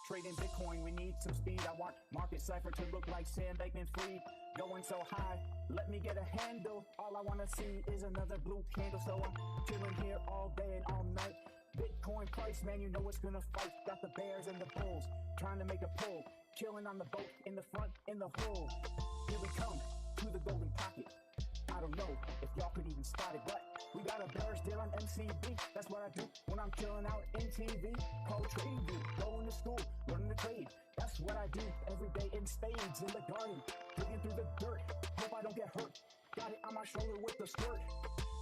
Trading Bitcoin, we need some speed. I want market Cipher to look like Sam Bankman-Fried. Going so high, let me get a handle. All I want to see is another blue candle. So I'm chilling here all day and all night. Bitcoin price, man, you know it's gonna fight. Got the bears and the bulls, trying to make a pull. Killing on the boat, in the front, in the hull. Here we come, to the golden pocket. I don't know if y'all could even spot it, but we got a bearish deal on MCB. That's what I do when I'm chilling out in TV. Call trading view, going to school, learning to trade. That's what I do every day in spades, in the garden, digging through the dirt. Hope I don't get hurt. Got it on my shoulder with the skirt.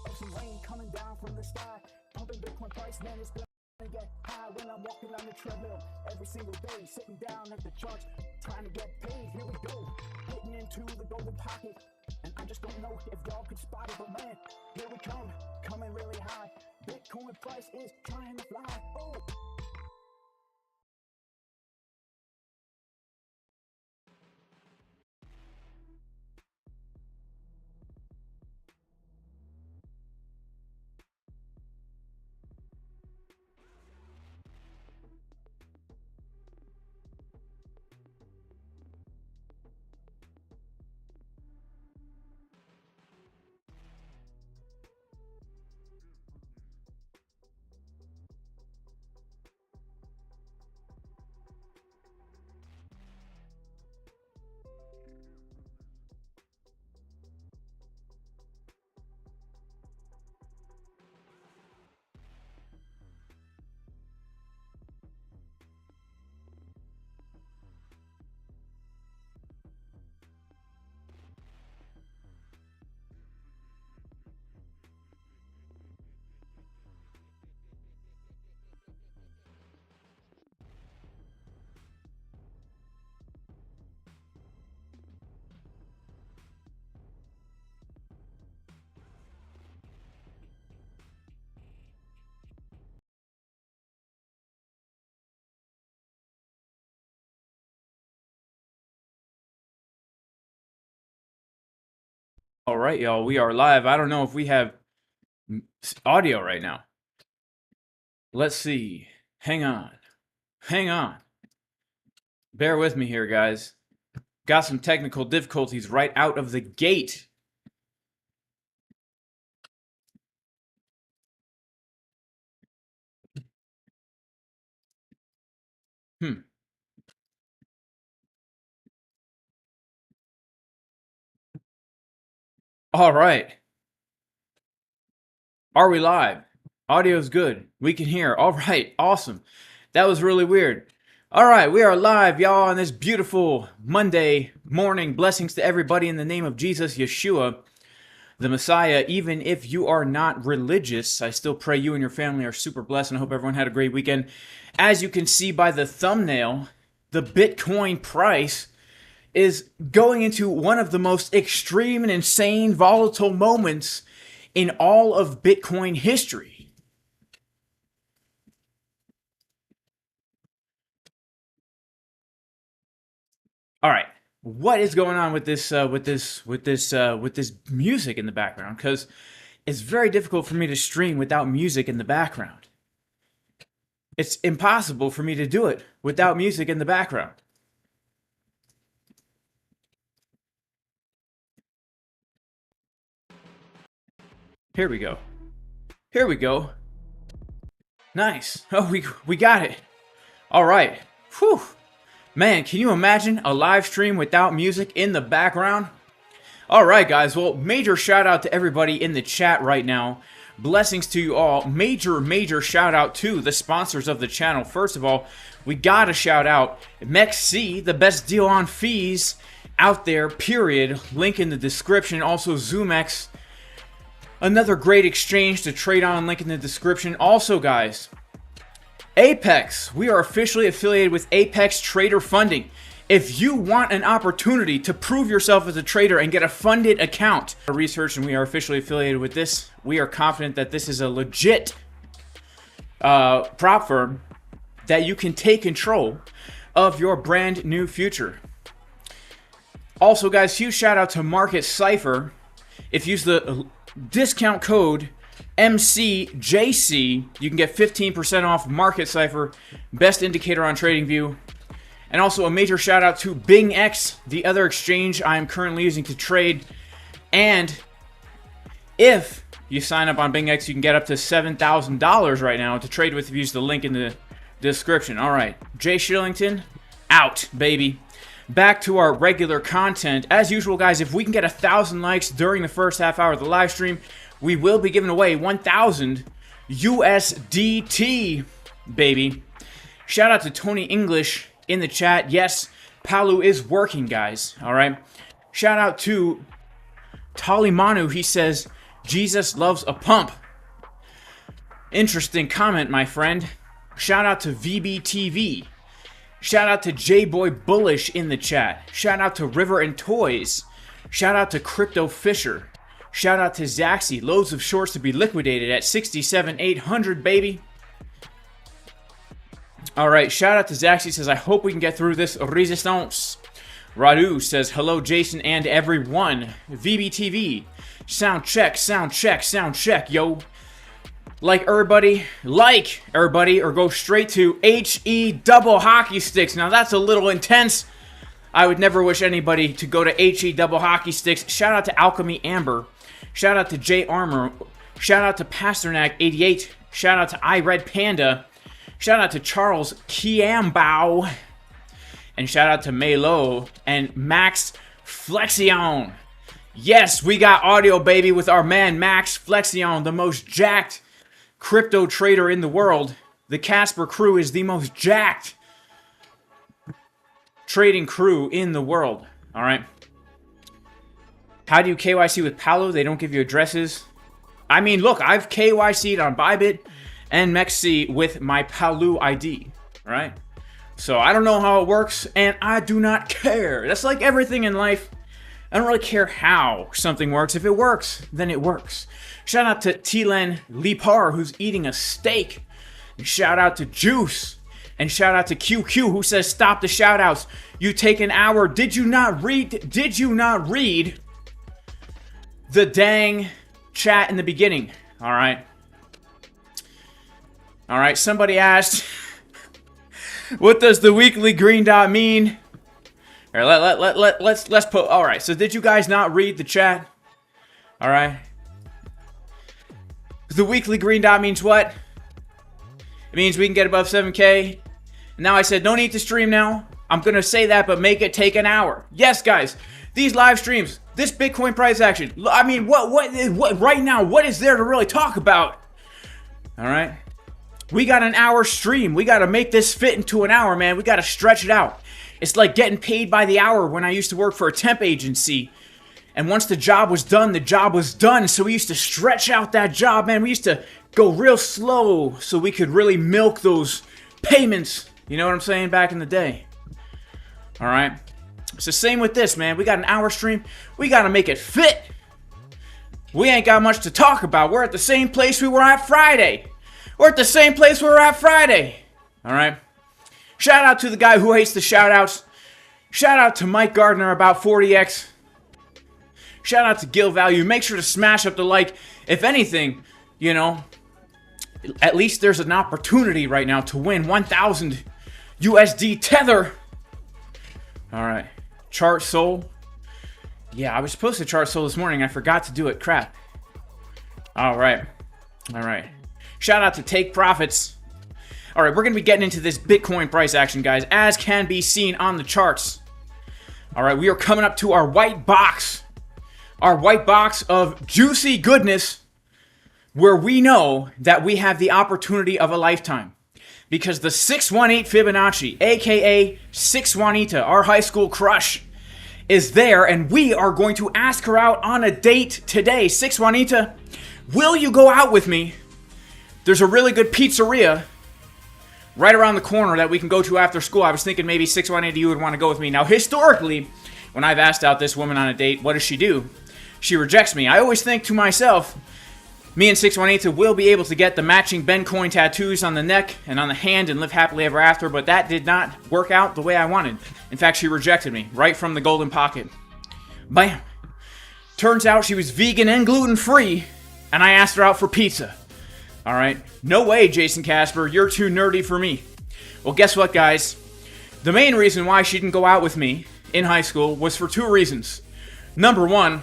Of some rain coming down from the sky. Pumping Bitcoin price, man, it's gonna get high when I'm walking on the treadmill every single day, sitting down at the charts, trying to get paid. Here we go, hitting into the golden pocket. And I just don't know if y'all could spot it, but man, here we come, coming really high. Bitcoin price is trying to fly. Oh. All right, y'all, we are live. I don't know if we have audio right now. Let's see. Hang on. Hang on. Bear with me here, guys. Got some technical difficulties right out of the gate. All right. Are we live? Audio's good. We can hear. All right. Awesome. That was really weird. All right. We are live, y'all, on this beautiful Monday morning. Blessings to everybody in the name of Jesus, Yeshua, the Messiah. Even if you are not religious, I still pray you and your family are super blessed, and I hope everyone had a great weekend. As you can see by the thumbnail, the Bitcoin price is going into one of the most extreme and insane volatile moments in all of Bitcoin history. All right, what is going on with this music in the background? Because it's very difficult for me to stream without music in the background. It's impossible for me to do it without music in the background. Here we go. Here we go. Nice. Oh, we got it. All right. Whew. Man, can you imagine a live stream without music in the background? All right, guys. Well, major shout out to everybody in the chat right now. Blessings to you all. Major shout out to the sponsors of the channel. First of all, we got to shout out MEXC, the best deal on fees out there, period. Link in the description. Also, ZOOMEX, another great exchange to trade on, link in the description. Also, guys, Apex. We are officially affiliated with Apex Trader Funding. If you want an opportunity to prove yourself as a trader and get a funded account, research, and we are officially affiliated with this, we are confident that this is a legit prop firm that you can take control of your brand new future. Also, guys, huge shout out to Market Cipher. If you use the discount code MCJC, you can get 15% off Market Cipher, best indicator on TradingView. And also a major shout out to BingX, the other exchange I am currently using to trade. And if you sign up on BingX, you can get up to $7,000 right now to trade with if you use the link in the description. All right, Jay Shillington, out, baby. Back to our regular content. As usual, guys, if we can get 1,000 likes during the first half hour of the live stream, we will be giving away 1,000 USDT, baby. Shout out to Tony English in the chat. Yes, Palu is working, guys. All right. Shout out to Talimanu. He says, Jesus loves a pump. Interesting comment, my friend. Shout out to VBTV. Shout out to J-Boy Bullish in the chat. Shout out to River and Toys. Shout out to Crypto Fisher. Shout out to Zaxi. Loads of shorts to be liquidated at 67,800, baby. All right, shout out to Zaxi. Says, I hope we can get through this resistance. Radu says, hello, Jason and everyone. VBTV. Sound check, sound check, sound check, yo. Like everybody, or go straight to HE double hockey sticks. Now that's a little intense. I would never wish anybody to go to HE double hockey sticks. Shout out to Alchemy Amber. Shout out to J Armor. Shout out to Pasternak88. Shout out to iRed Panda. Shout out to Charles Kiambao. And shout out to Melo and Max Flexion. Yes, we got audio, baby, with our man Max Flexion, the most jacked crypto trader in the world. The Casper crew is the most jacked trading crew in the world. All right. How do you KYC with Palu? They don't give you addresses. I mean, look, I've KYC'd on ByBit and MEXC with my Palu ID. All right. So I don't know how it works, and I do not care. That's like everything in life. I don't really care how something works. If it works, then it works. Shout out to Tilen Lipar, who's eating a steak. And shout out to Juice. And shout out to QQ, who says, stop the shout outs. You take an hour. Did you not read the dang chat in the beginning? All right. All right. Somebody asked, what does the weekly green dot mean? All right, let's put. All right. So did you guys not read the chat? All right. The weekly green dot means what? It means we can get above 7K. And now I said no need to stream now. I'm gonna say that, but make it take an hour. Yes, guys. These live streams, this Bitcoin price action. I mean, what right now? What is there to really talk about? All right. We got an hour stream. We got to make this fit into an hour, man. We got to stretch it out. It's like getting paid by the hour when I used to work for a temp agency. And once the job was done, the job was done. So we used to stretch out that job, man. We used to go real slow so we could really milk those payments. You know what I'm saying? Back in the day. All right. It's the same with this, man. We got an hour stream. We got to make it fit. We ain't got much to talk about. We're at the same place we were at Friday. We're at the same place we were at Friday. All right. Shout out to the guy who hates the shout outs. Shout out to Mike Gardner about 40x. Shout out to Gil Value. Make sure to smash up the like. If anything, you know, at least there's an opportunity right now to win 1,000 USD Tether. All right. Chart Soul. Yeah, I was supposed to chart Soul this morning. I forgot to do it. Crap. All right. All right. Shout out to Take Profits. All right, we're going to be getting into this Bitcoin price action, guys, as can be seen on the charts. All right, we are coming up to our white box. Our white box of juicy goodness, where we know that we have the opportunity of a lifetime. Because the 618 Fibonacci, aka 6 Juanita, our high school crush, is there, and we are going to ask her out on a date today. 6 Juanita, will you go out with me? There's a really good pizzeria right around the corner that we can go to after school. I was thinking maybe 6 Juanita, you would want to go with me. Now, historically, when I've asked out this woman on a date, what does she do? She rejects me. I always think to myself, me and 6 Juanita will be able to get the matching Ben coin tattoos on the neck and on the hand and live happily ever after, but that did not work out the way I wanted. In fact, she rejected me right from the golden pocket. Bam. Turns out she was vegan and gluten-free, and I asked her out for pizza. All right. No way, Jason Casper. You're too nerdy for me. Well, guess what, guys? The main reason why she didn't go out with me in high school was for 2 reasons. Number 1,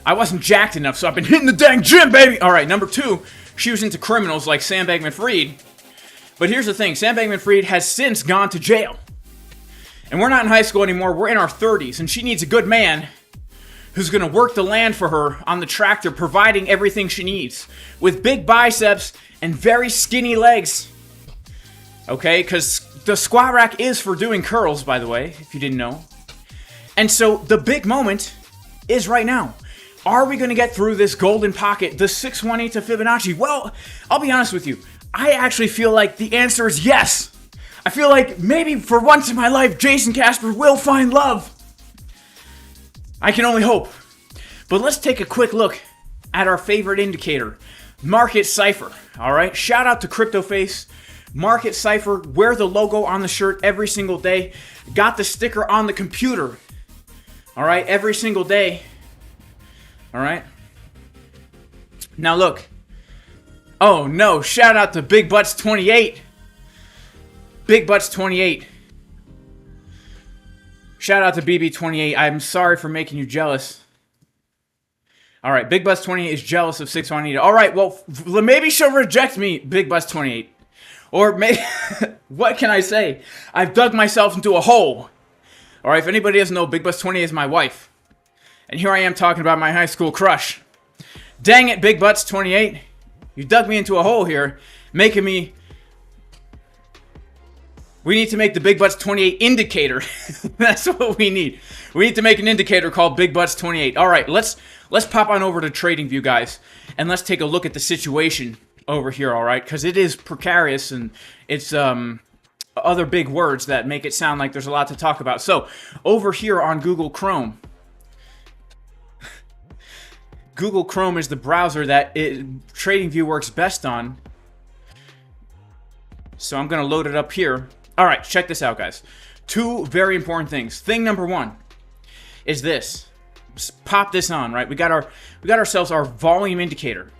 I wasn't jacked enough, so I've been hitting the dang gym, baby! Alright, number 2, she was into criminals like Sam Bankman-Fried. But here's the thing, Sam Bankman-Fried has since gone to jail. And we're not in high school anymore, we're in our 30s, and she needs a good man who's gonna work the land for her on the tractor, providing everything she needs. With big biceps and very skinny legs. Okay, because the squat rack is for doing curls, by the way, if you didn't know. And so the big moment is right now. Are we going to get through this golden pocket, the 618 to Fibonacci? Well, I'll be honest with you. I actually feel like the answer is yes. I feel like maybe for once in my life, Jason Casper will find love. I can only hope. But let's take a quick look at our favorite indicator, Market Cipher. All right, shout out to CryptoFace. Market Cipher, wear the logo on the shirt every single day. Got the sticker on the computer. All right, every single day. All right. Now look. Oh no, shout out to Big Butts 28. Big Butts 28. Shout out to BB28. I'm sorry for making you jealous. All right, Big Butts 28 is jealous of 618. All right, well, maybe she'll reject me, Big Butts 28. Or maybe, what can I say? I've dug myself into a hole. Alright, if anybody doesn't know, Big Bus 20 is my wife. And here I am talking about my high school crush. Dang it, Big Butts 28. You dug me into a hole here, making me... We need to make the Big Butts 28 indicator. That's what we need. We need to make an indicator called Big Butts 28. Alright, let's pop on over to TradingView, guys. And let's take a look at the situation over here, alright? Because it is precarious and it's other big words that make it sound like there's a lot to talk about. So, over here on Google Chrome, Google Chrome is the browser that TradingView works best on. So I'm going to load it up here. Alright, check this out, guys. 2 very important things. Thing number 1 is this. Just pop this on, right? We got ourselves our volume indicator.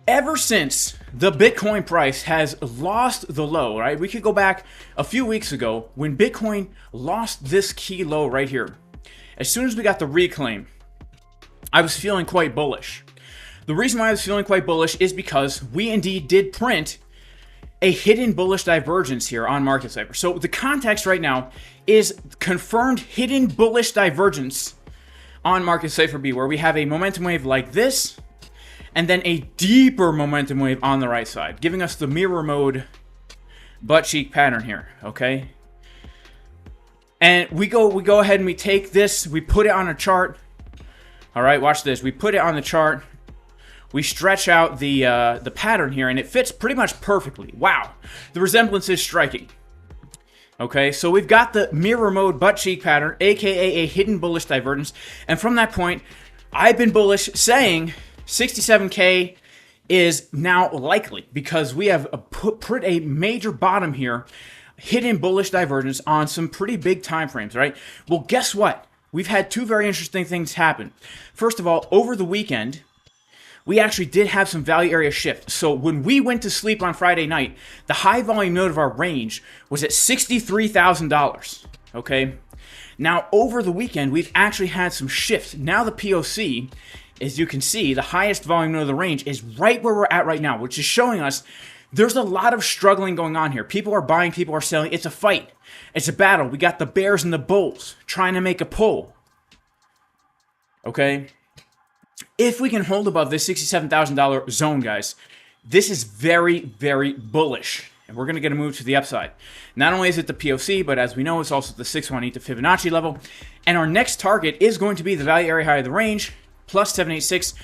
Ever since the Bitcoin price has lost the low, right? We could go back a few weeks ago when Bitcoin lost this key low right here. As soon as we got the reclaim, I was feeling quite bullish. The reason why I was feeling quite bullish is because we indeed did print a hidden bullish divergence here on Market Cipher. So the context right now is confirmed hidden bullish divergence on Market Cipher B, where we have a momentum wave like this, and then a deeper momentum wave on the right side, giving us the mirror mode butt cheek pattern here, okay? And we go ahead and we take this, we put it on a chart. All right, watch this. We put it on the chart. We stretch out the pattern here, and it fits pretty much perfectly. Wow, the resemblance is striking. Okay, so we've got the mirror mode butt cheek pattern, aka a hidden bullish divergence, and from that point, I've been bullish, saying 67K is now likely because we have put a major bottom here, hidden bullish divergence on some pretty big time frames, right? Well, guess what? We've had 2 very interesting things happen. First of all, over the weekend, we actually did have some value area shift. So when we went to sleep on Friday night, the high volume node of our range was at $63,000, okay? Now, over the weekend, we've actually had some shift. Now the POC, as you can see, the highest volume node of the range is right where we're at right now, which is showing us there's a lot of struggling going on here. People are buying, people are selling. It's a fight. It's a battle. We got the bears and the bulls trying to make a pull. Okay? If we can hold above this $67,000 zone, guys, this is very, very bullish. And we're going to get a move to the upside. Not only is it the POC, but as we know, it's also the 618 to Fibonacci level. And our next target is going to be the value area high of the range, plus 786,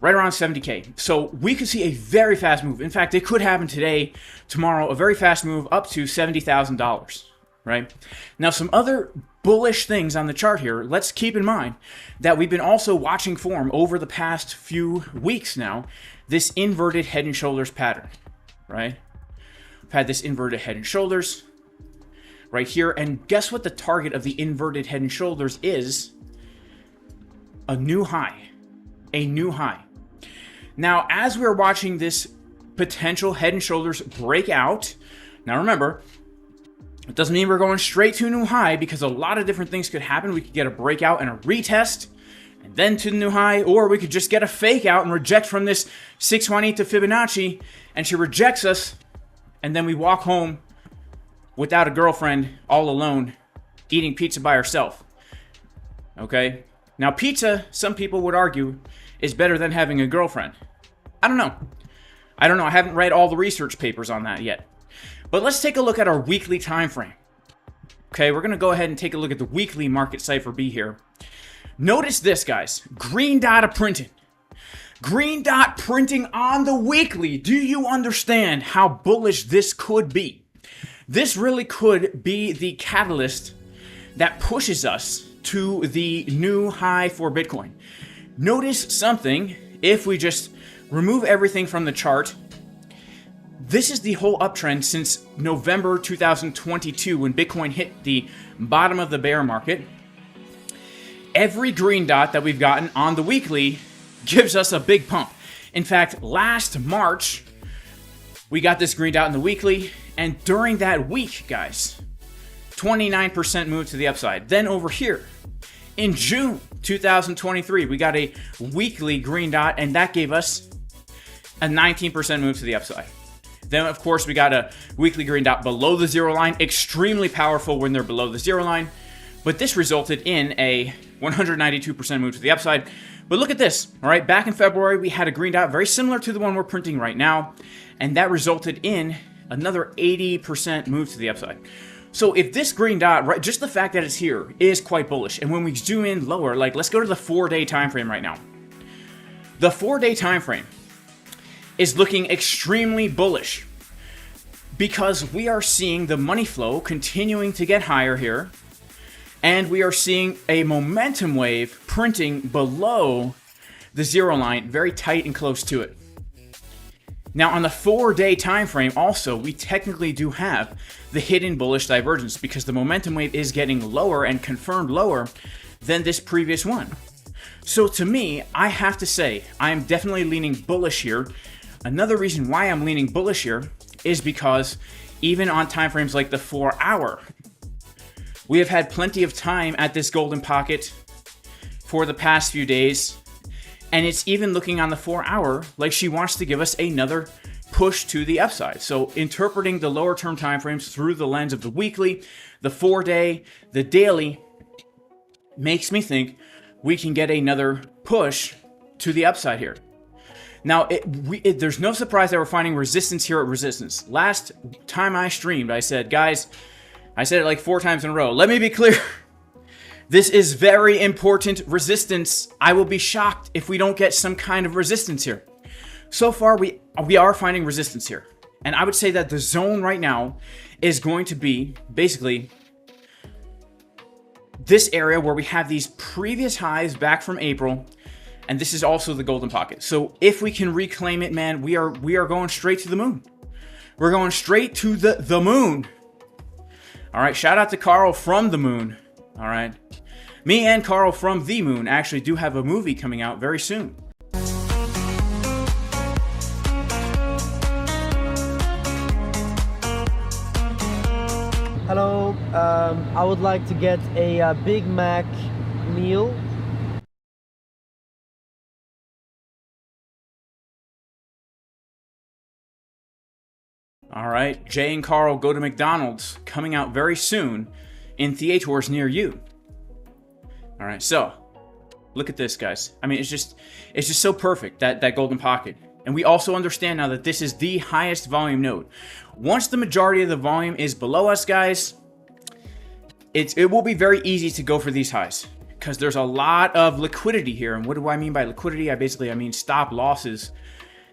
right around 70K. So we could see a very fast move. In fact, it could happen today, tomorrow, a very fast move up to $70,000, right? Now, some other bullish things on the chart here. Let's keep in mind that we've been also watching form over the past few weeks now, this inverted head and shoulders pattern, right? We've had this inverted head and shoulders right here. And guess what the target of the inverted head and shoulders is? A new high. A new high. Now, as we're watching this potential head and shoulders break out, now remember, It doesn't mean we're going straight to a new high, because a lot of different things could happen. We could get a breakout and a retest, and then to the new high, or we could just get a fake out and reject from this 618 to Fibonacci, and she rejects us, and then we walk home without a girlfriend, all alone, eating pizza by herself. Okay? Now, pizza, some people would argue, is better than having a girlfriend. I don't know. I haven't read all the research papers on that yet. But let's take a look at our weekly time frame. Okay, we're going to go ahead and take a look at the weekly market Cipher B here. Notice this, guys. Green dot printing. Green dot printing on the weekly. Do you understand how bullish this could be? This really could be the catalyst that pushes us to the new high for Bitcoin. Notice something. If we just remove everything from the chart, this is the whole uptrend since November 2022, when Bitcoin hit the bottom of the bear market. Every green dot that we've gotten on the weekly gives us a big pump. In fact, last March, we got this green dot in the weekly, and during that week, guys, 29% move to the upside. Then over here, in June 2023, we got a weekly green dot, and that gave us a 19% move to the upside. Then, of course, we got a weekly green dot below the zero line. Extremely powerful when they're below the zero line. But this resulted in a 192% move to the upside. But look at this, all right? Back in February, we had a green dot very similar to the one we're printing right now. And that resulted in another 80% move to the upside. So if this green dot, right, just the fact that it's here is quite bullish. And when we zoom in lower, like let's go to the 4-day time frame right now. The 4-day time frame is looking extremely bullish because we are seeing the money flow continuing to get higher here, and we are seeing a momentum wave printing below the zero line, very tight and close to it. Now on the 4-day time frame also, we technically do have the hidden bullish divergence because the momentum wave is getting lower and confirmed lower than this previous one. So to me, I have to say, I am definitely leaning bullish here. Another reason why I'm leaning bullish here is because even on time frames like the 4-hour, we have had plenty of time at this golden pocket for the past few days, and it's even looking on the 4-hour like she wants to give us another push to the upside. So interpreting the lower term time frames through the lens of the weekly, the 4-day, the daily makes me think we can get another push to the upside here. Now, there's no surprise that we're finding resistance here at resistance. Last time I streamed, I said, guys, I said it like 4 times in a row. Let me be clear. This is very important resistance. I will be shocked if we don't get some kind of resistance here. So far, we are finding resistance here. And I would say that the zone right now is going to be basically this area where we have these previous highs back from April. And this is also the golden pocket. So if we can reclaim it, man, we are going straight to the moon. We're going straight to the moon. All right, shout out to Carl from the moon. All right. Me and Carl from the moon actually do have a movie coming out very soon. Hello, I would like to get a Big Mac meal. All right, Jay and Carl Go to McDonald's coming out very soon in theaters near you. All right, so look at this, guys. I mean, it's just so perfect, that golden pocket. And we also understand now that this is the highest volume node. Once the majority of the volume is below us, guys, it will be very easy to go for these highs because there's a lot of liquidity here. And what do I mean by liquidity? I mean stop losses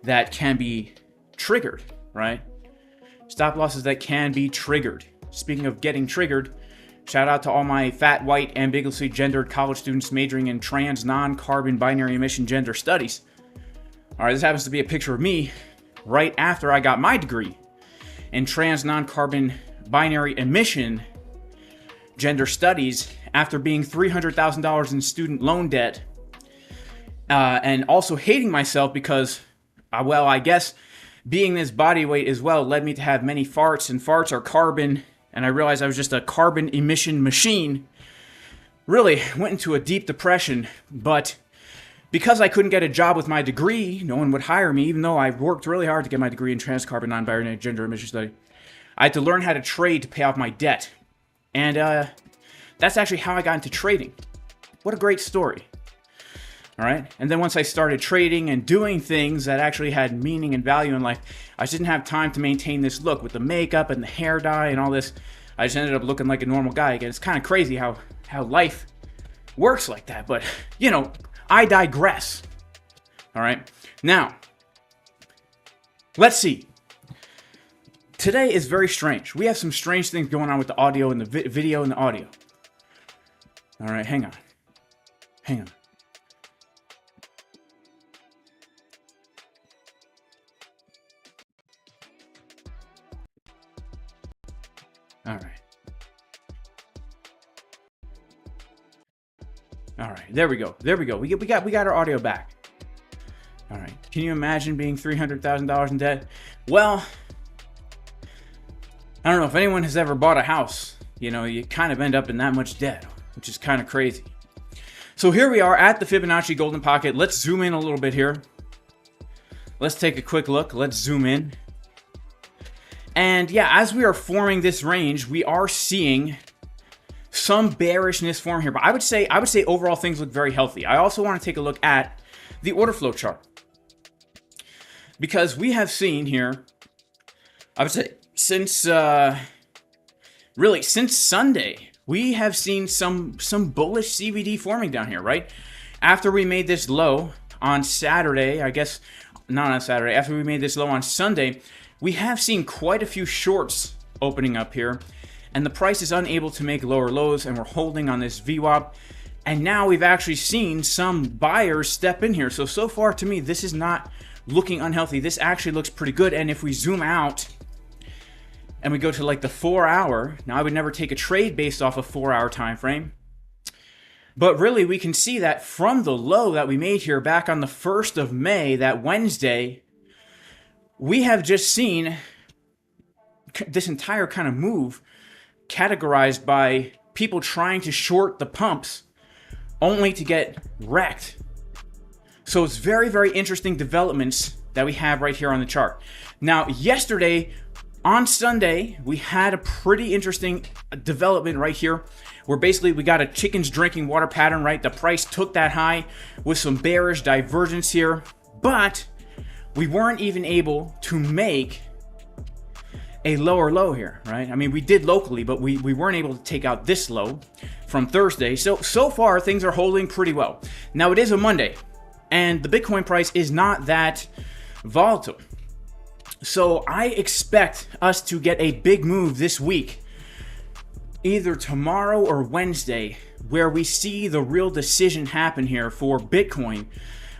that can be triggered, right? Stop losses that can be triggered. Speaking of getting triggered, shout out to all my fat, white, ambiguously gendered college students majoring in trans, non-carbon, binary emission gender studies. All right, this happens to be a picture of me right after I got my degree in trans, non-carbon, binary emission gender studies after being $300,000 in student loan debt and also hating myself because, well, I guess being this body weight as well led me to have many farts, and farts are carbon and I realized I was just a carbon emission machine. Really went into a deep depression, but because I couldn't get a job with my degree, no one would hire me, even though I worked really hard to get my degree in transcarbon non-binary gender emission study. I had to learn how to trade to pay off my debt. And that's actually how I got into trading. What a great story. All right. And then once I started trading and doing things that actually had meaning and value in life, I just didn't have time to maintain this look with the makeup and the hair dye and all this. I just ended up looking like a normal guy again. It's kind of crazy how life works like that. But, you know, I digress. All right. Now, let's see. Today is very strange. We have some strange things going on with the audio and the video and the audio. All right. Hang on. Hang on. All right. All right. There we go. There we go. We got our audio back. All right. Can you imagine being $300,000 in debt? Well, I don't know if anyone has ever bought a house. You know, you kind of end up in that much debt, which is kind of crazy. So here we are at the Fibonacci Golden Pocket. Let's zoom in a little bit here. Let's take a quick look. Let's zoom in. And yeah, as we are forming this range, we are seeing some bearishness form here. But I would say overall things look very healthy. I also want to take a look at the order flow chart, because we have seen here, I would say since since Sunday, we have seen some bullish CVD forming down here, right? After we made this low on Saturday, I guess not on Saturday, after we made this low on Sunday, we have seen quite a few shorts opening up here, and the price is unable to make lower lows, and we're holding on this VWAP. And now we've actually seen some buyers step in here. So far to me, this is not looking unhealthy. This actually looks pretty good. And if we zoom out and we go to like the 4 hour, now I would never take a trade based off a 4 hour time frame. But really, we can see that from the low that we made here back on the 1st of May, that Wednesday, we have just seen this entire kind of move categorized by people trying to short the pumps only to get wrecked. So it's very, very interesting developments that we have right here on the chart. Now, yesterday, on Sunday, we had a pretty interesting development right here where basically we got a chickens drinking water pattern, right? The price took that high with some bearish divergence here, but we weren't even able to make a lower low here, right? I mean, we did locally, but we weren't able to take out this low from Thursday. So far, things are holding pretty well. Now, it is a Monday, and the Bitcoin price is not that volatile. So I expect us to get a big move this week, either tomorrow or Wednesday, where we see the real decision happen here for Bitcoin,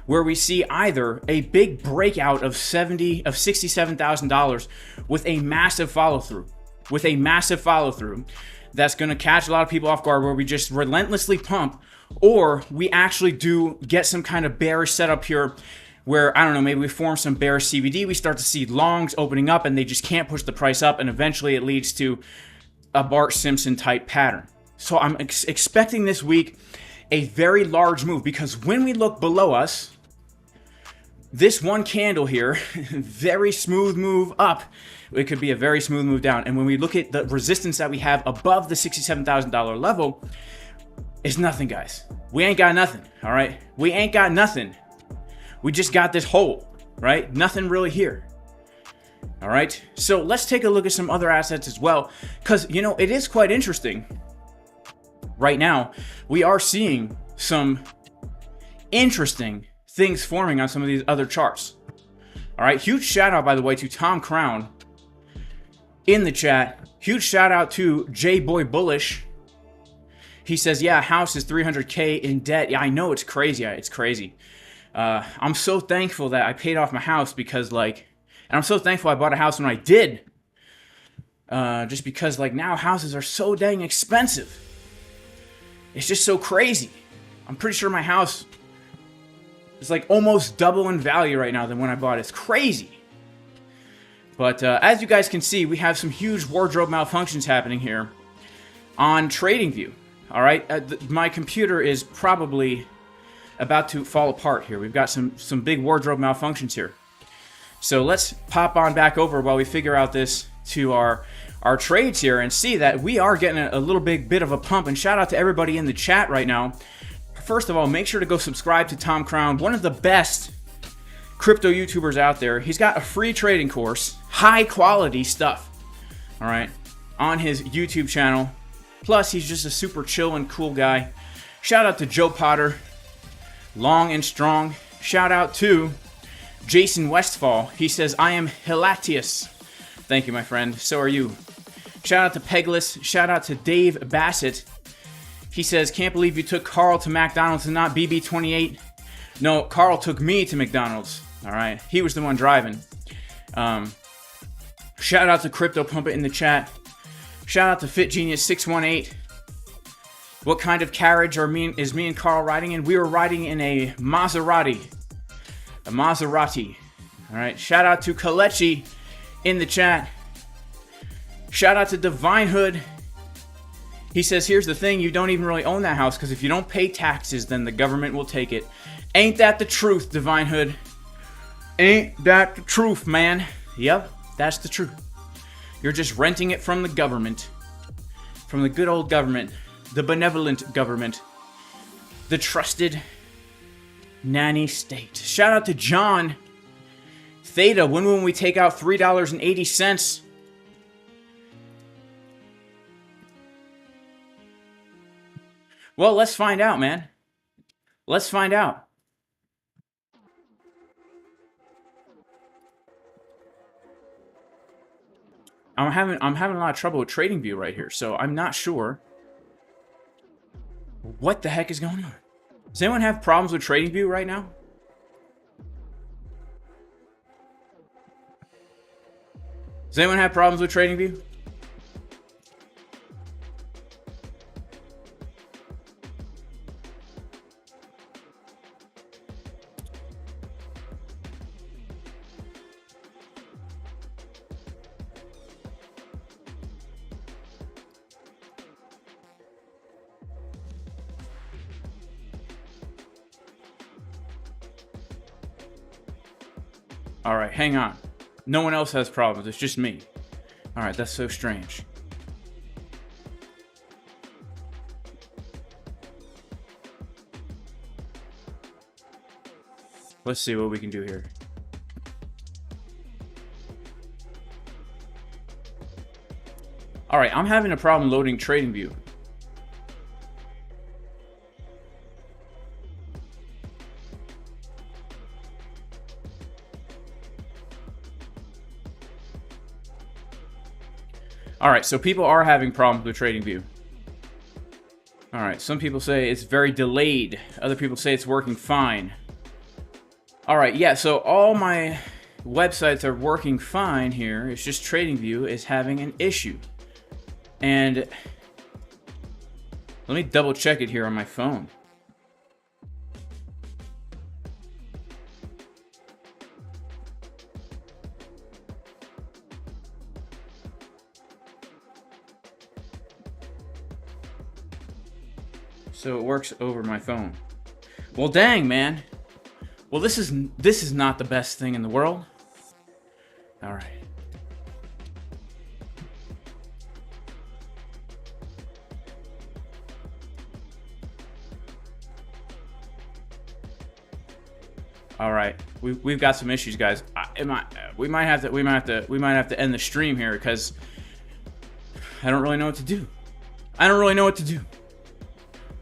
where we see either a big breakout of $67,000 with a massive follow-through, that's going to catch a lot of people off guard, where we just relentlessly pump, or we actually do get some kind of bearish setup here where, I don't know, maybe we form some bearish CVD, we start to see longs opening up and they just can't push the price up, and eventually it leads to a Bart Simpson type pattern. So I'm expecting this week a very large move, because when we look below us, this one candle here, very smooth move up, it could be a very smooth move down. And when we look at the resistance that we have above the $67,000 level, it's nothing, guys. We ain't got nothing, all right? We ain't got nothing. We just got this hole, right? Nothing really here. All right, so let's take a look at some other assets as well, because, you know, it is quite interesting. Right now, we are seeing some interesting things forming on some of these other charts. All right, huge shout out, by the way, to Tom Crown in the chat. Huge shout out to J-Boy Bullish. He says, yeah, house is 300K in debt. Yeah, I know, it's crazy. It's crazy. I'm so thankful that I paid off my house, because, like, and I'm so thankful I bought a house when I did. Just because, like, now houses are so dang expensive. It's just so crazy. I'm pretty sure my house is like almost double in value right now than when I bought it. It's crazy. But as you guys can see, we have some huge wardrobe malfunctions happening here on TradingView. All right, my computer is probably about to fall apart here. We've got some big wardrobe malfunctions here. So let's pop on back over while we figure out this to our trades here and see that we are getting a little bit of a pump. And shout out to everybody in the chat right now. First of all, make sure to go subscribe to Tom Crown, one of the best crypto YouTubers out there. He's got a free trading course, high quality stuff, all right, on his YouTube channel. Plus, he's just a super chill and cool guy. Shout out to Joe Potter, long and strong. Shout out to Jason Westfall. He says, I am hilarious. Thank you, my friend. So are you. Shout out to Pegless. Shout out to Dave Bassett. He says, can't believe you took Carl to McDonald's and not BB28. No, Carl took me to McDonald's. All right. He was the one driving. Shout out to Crypto Pumpet in the chat. Shout out to FitGenius618. What kind of carriage is me and Carl riding in? We were riding in a Maserati. A Maserati. All right. Shout out to Kalechi in the chat. Shout out to Divine Hood. He says, here's the thing. You don't even really own that house because if you don't pay taxes, then the government will take it. Ain't that the truth, Divine Hood? Ain't that the truth, man? Yep, that's the truth. You're just renting it from the government. From the good old government. The benevolent government. The trusted nanny state. Shout out to John. Theta, when will we take out $3.80? Well, let's find out, man. Let's find out. I'm having a lot of trouble with TradingView right here, so I'm not sure what the heck is going on. Does anyone have problems with TradingView right now? Does anyone have problems with TradingView? All right, hang on. No one else has problems. It's just me. All right, that's so strange. Let's see what we can do here. All right, I'm having a problem loading TradingView. All right, so people are having problems with TradingView. All right, some people say it's very delayed. Other people say it's working fine. All right, yeah, so all my websites are working fine here. It's just TradingView is having an issue. And let me double check it here on my phone. So it works over my phone. Well, dang, man. Well, this is not the best thing in the world. All right. All right. We've got some issues, guys. We might have to end the stream here because I don't really know what to do. I don't really know what to do.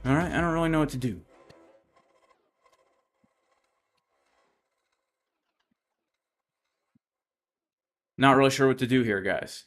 All right, I don't really know what to do. Not really sure what to do here, guys.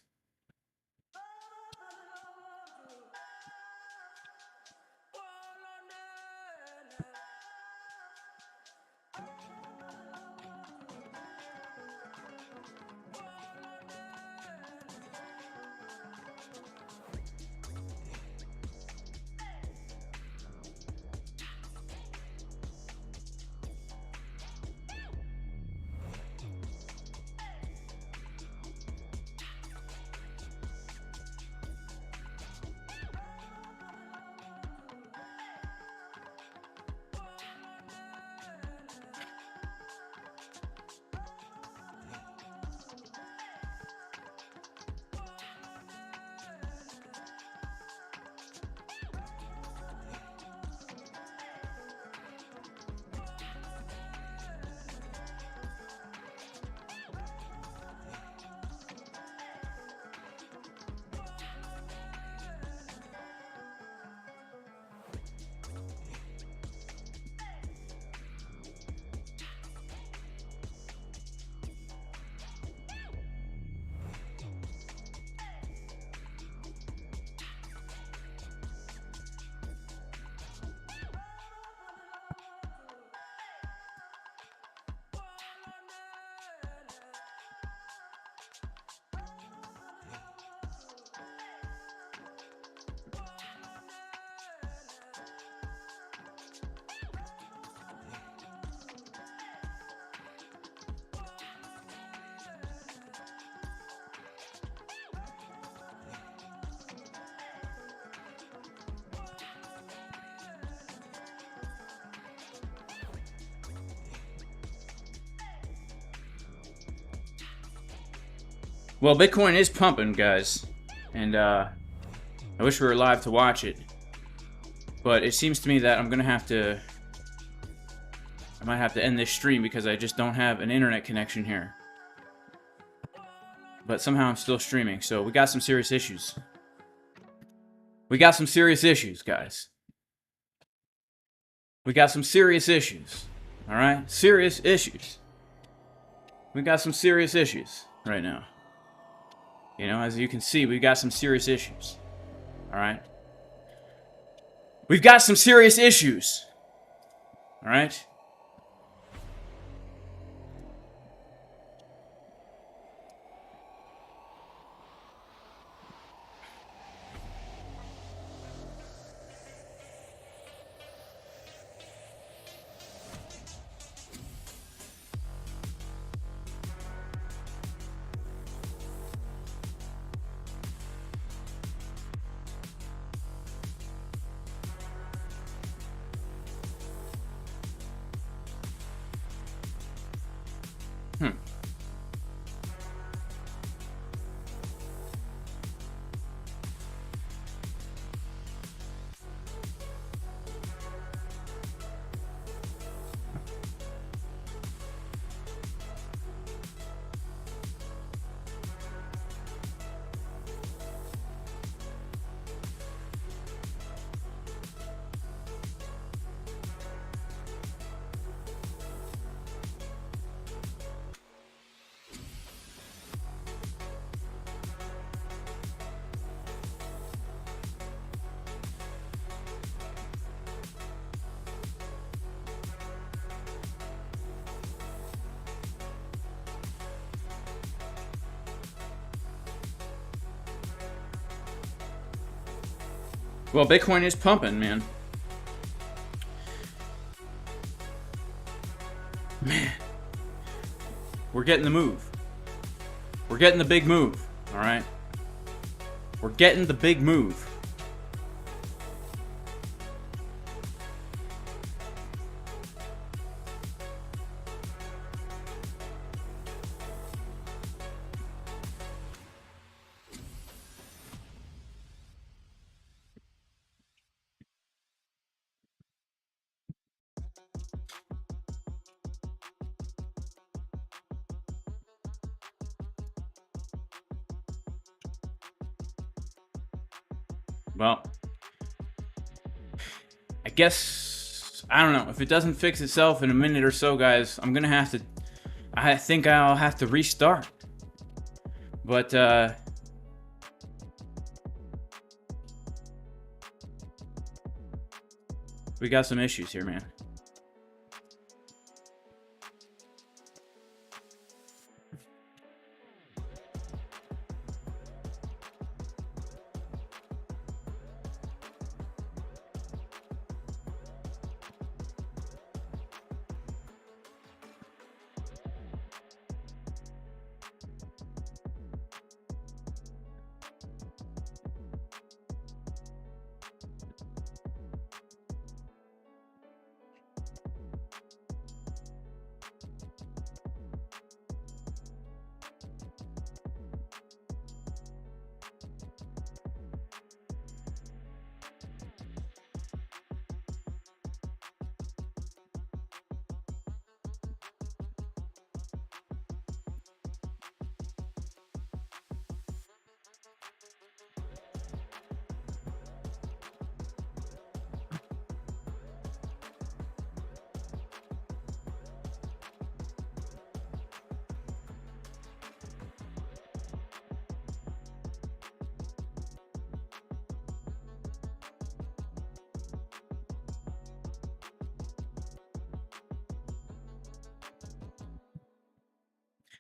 Well, Bitcoin is pumping, guys. And I wish we were live to watch it. But it seems to me that I'm going to have to... I might have to end this stream because I just don't have an internet connection here. But somehow I'm still streaming, so we got some serious issues. We got some serious issues, guys. We got some serious issues. Alright? Serious issues. We got some serious issues right now. You know, as you can see, we got some serious issues. Alright? We've got some serious issues. Alright? Well, Bitcoin is pumping, man. Man. We're getting the move. We're getting the big move, alright? We're getting the big move. Well, I guess, I don't know, if it doesn't fix itself in a minute or so, guys, I'm gonna have to, I think I'll have to restart. But, we got some issues here, man.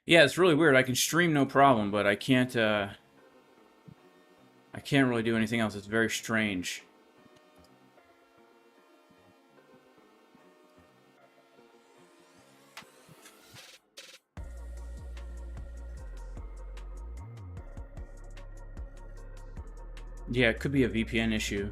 Yeah, it's really weird. I can stream no problem, but I can't really do anything else. It's very strange. Yeah, it could be a VPN issue.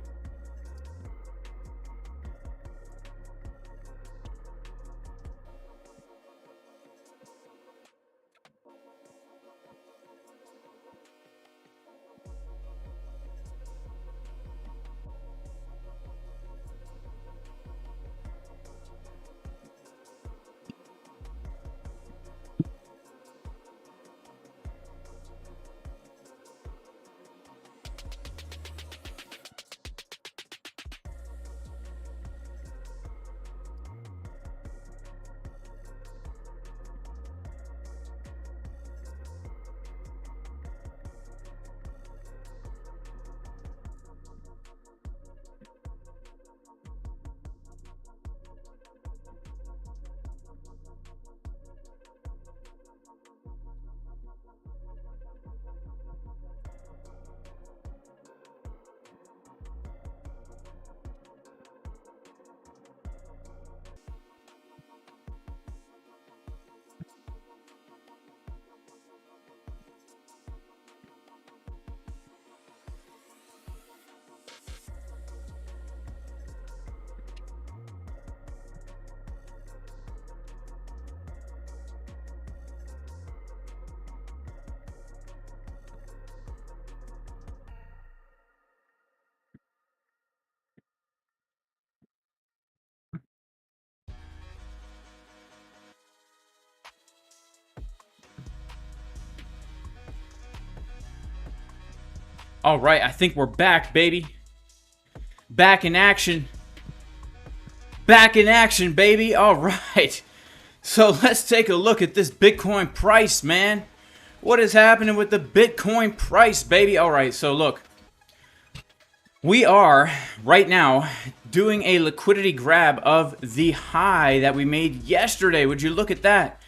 All right, I think we're back, baby. Back in action. Back in action, baby. All right. So let's take a look at this Bitcoin price, man. What is happening with the Bitcoin price, baby? All right, so look. We are, right now, doing a liquidity grab of the high that we made yesterday. Would you look at that?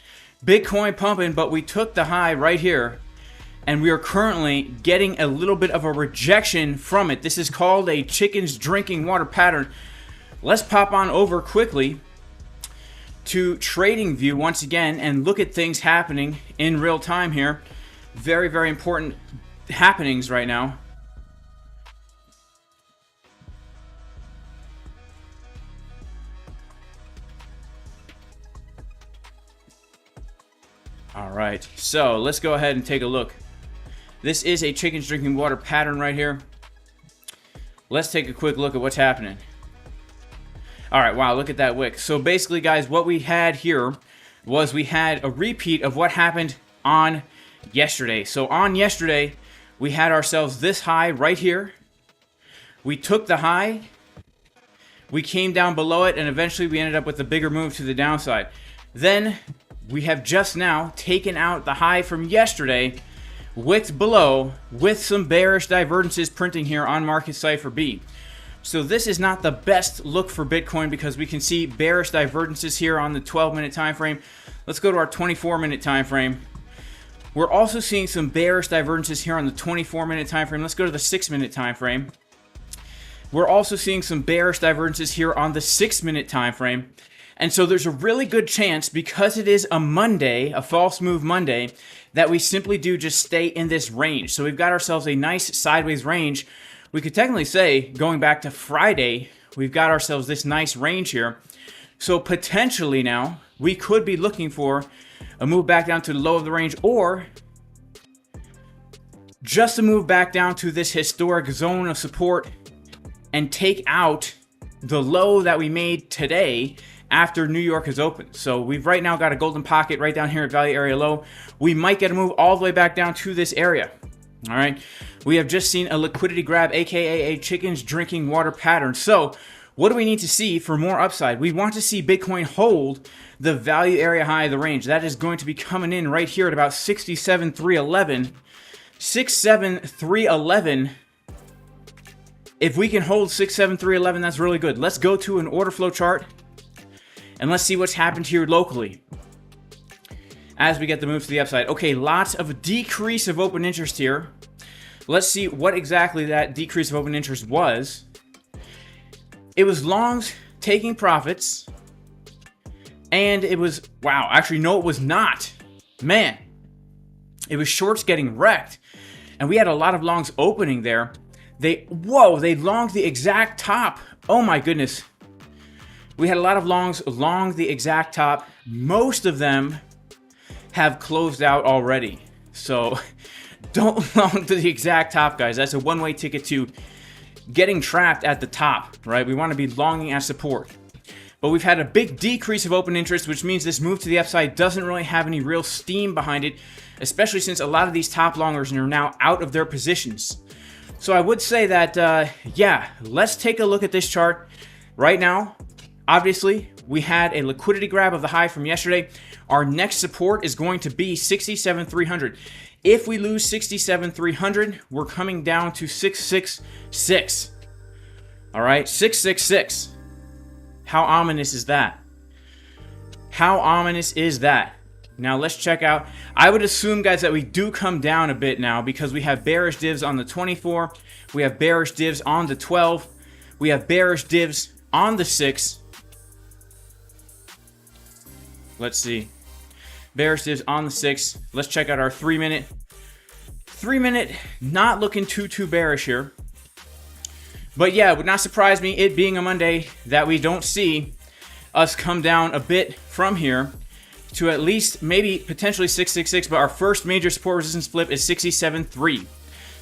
Bitcoin pumping, but we took the high right here. And we are currently getting a little bit of a rejection from it. This is called a chickens drinking water pattern. Let's pop on over quickly to TradingView once again and look at things happening in real time here. Very, very important happenings right now. All right, so let's go ahead and take a look. This is a chickens drinking water pattern right here. Let's take a quick look at what's happening. All right, wow, look at that wick. So basically, guys, what we had here was we had a repeat of what happened on yesterday. So on yesterday, we had ourselves this high right here. We took the high. We came down below it, and eventually we ended up with a bigger move to the downside. Then we have just now taken out the high from yesterday, wicked below with some bearish divergences printing here on market Cipher B. So this is not the best look for Bitcoin because we can see bearish divergences here on the 12-minute time frame. Let's go to our 24-minute time frame. We're also seeing some bearish divergences here on the 24-minute time frame. Let's go to the 6-minute time frame. We're also seeing some bearish divergences here on the 6-minute time frame. And so there's a really good chance, because it is a Monday, a false move Monday, that we simply do just stay in this range. So we've got ourselves a nice sideways range. We could technically say, going back to Friday, we've got ourselves this nice range here. So potentially now, we could be looking for a move back down to the low of the range, or just a move back down to this historic zone of support and take out the low that we made today after New York has opened. So we've right now got a golden pocket right down here at value area low. We might get a move all the way back down to this area. All right. We have just seen a liquidity grab, aka a chickens drinking water pattern. So what do we need to see for more upside? We want to see Bitcoin hold the value area high of the range. That is going to be coming in right here at about 67,311. 67,311. If we can hold 67,311, that's really good. Let's go to an order flow chart and let's see what's happened here locally as we get the move to the upside. Okay, lots of decrease of open interest here. Let's see what exactly that decrease of open interest was. It was longs taking profits, and it was, wow, actually, no, it was not. Man, it was shorts getting wrecked, and we had a lot of longs opening there. They longed the exact top. Oh my goodness. We had a lot of longs long the exact top. Most of them have closed out already. So don't long to the exact top, guys. That's a one-way ticket to getting trapped at the top, right? We want to be longing at support. But we've had a big decrease of open interest, which means this move to the upside doesn't really have any real steam behind it, especially since a lot of these top longers are now out of their positions. So I would say that, yeah, let's take a look at this chart right now. Obviously, we had a liquidity grab of the high from yesterday. Our next support is going to be 67,300. If we lose 67,300, we're coming down to 666. All right, 666. How ominous is that? How ominous is that? Now let's check out. I would assume, guys, that we do come down a bit now because we have bearish divs on the 24. We have bearish divs on the 12. We have bearish divs on the 6. Let's see. Bearish divs on the 6. Let's check out our 3-minute. 3-minute, not looking too bearish here. But yeah, it would not surprise me, it being a Monday, that we don't see us come down a bit from here to at least maybe potentially 666, but our first major support resistance flip is 67.3.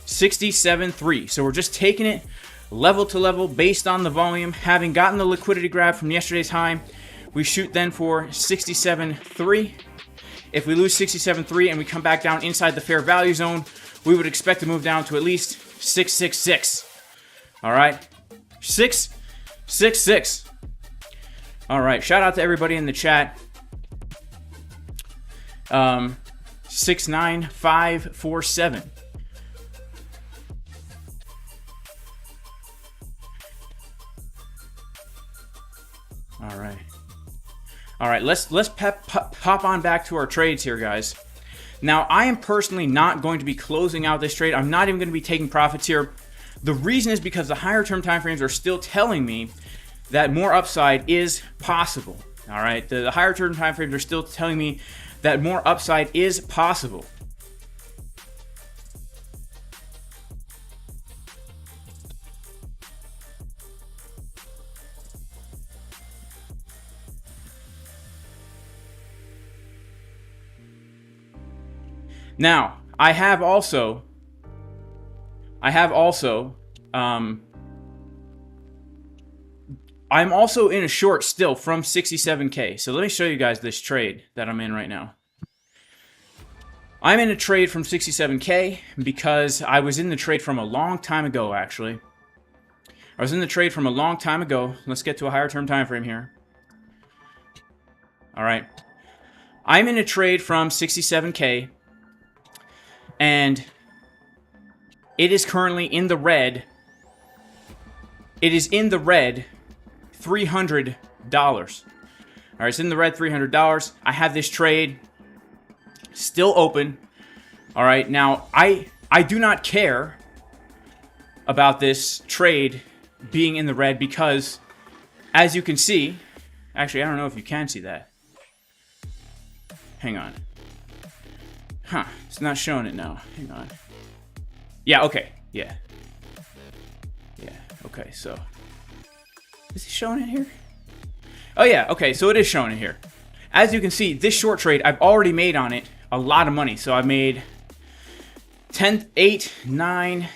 67.3. So we're just taking it level to level based on the volume. Having gotten the liquidity grab from yesterday's high, we shoot then for 67.3. If we lose 67.3 and we come back down inside the fair value zone, we would expect to move down to at least 666. All right, 666. All right, shout out to everybody in the chat. 69547. All right, let's pop on back to our trades here, guys. Now, I am personally not going to be closing out this trade. I'm not even going to be taking profits here. The reason is because the higher term time frames are still telling me that more upside is possible. All right, the higher term time frames are still telling me that more upside is possible. Now, I'm also in a short still from 67K. So let me show you guys this trade that I'm in right now. I'm in a trade from 67K because I was in the trade from a long time ago, actually. I was in the trade from a long time ago. Let's get to a higher term time frame here. All right. I'm in a trade from 67K. And it is currently in the red. It is in the red $300. All right, it's in the red $300. I have this trade still open. All right, now I do not care about this trade being in the red because, as you can see, actually, I don't know if you can see that. Hang on. Huh, it's not showing it now. Hang on. Yeah, okay. Yeah. Yeah, okay, so. Is it showing it here? Oh, yeah, okay, so it is showing it here. As you can see, this short trade, I've already made on it a lot of money. So I made 10, 8, 9,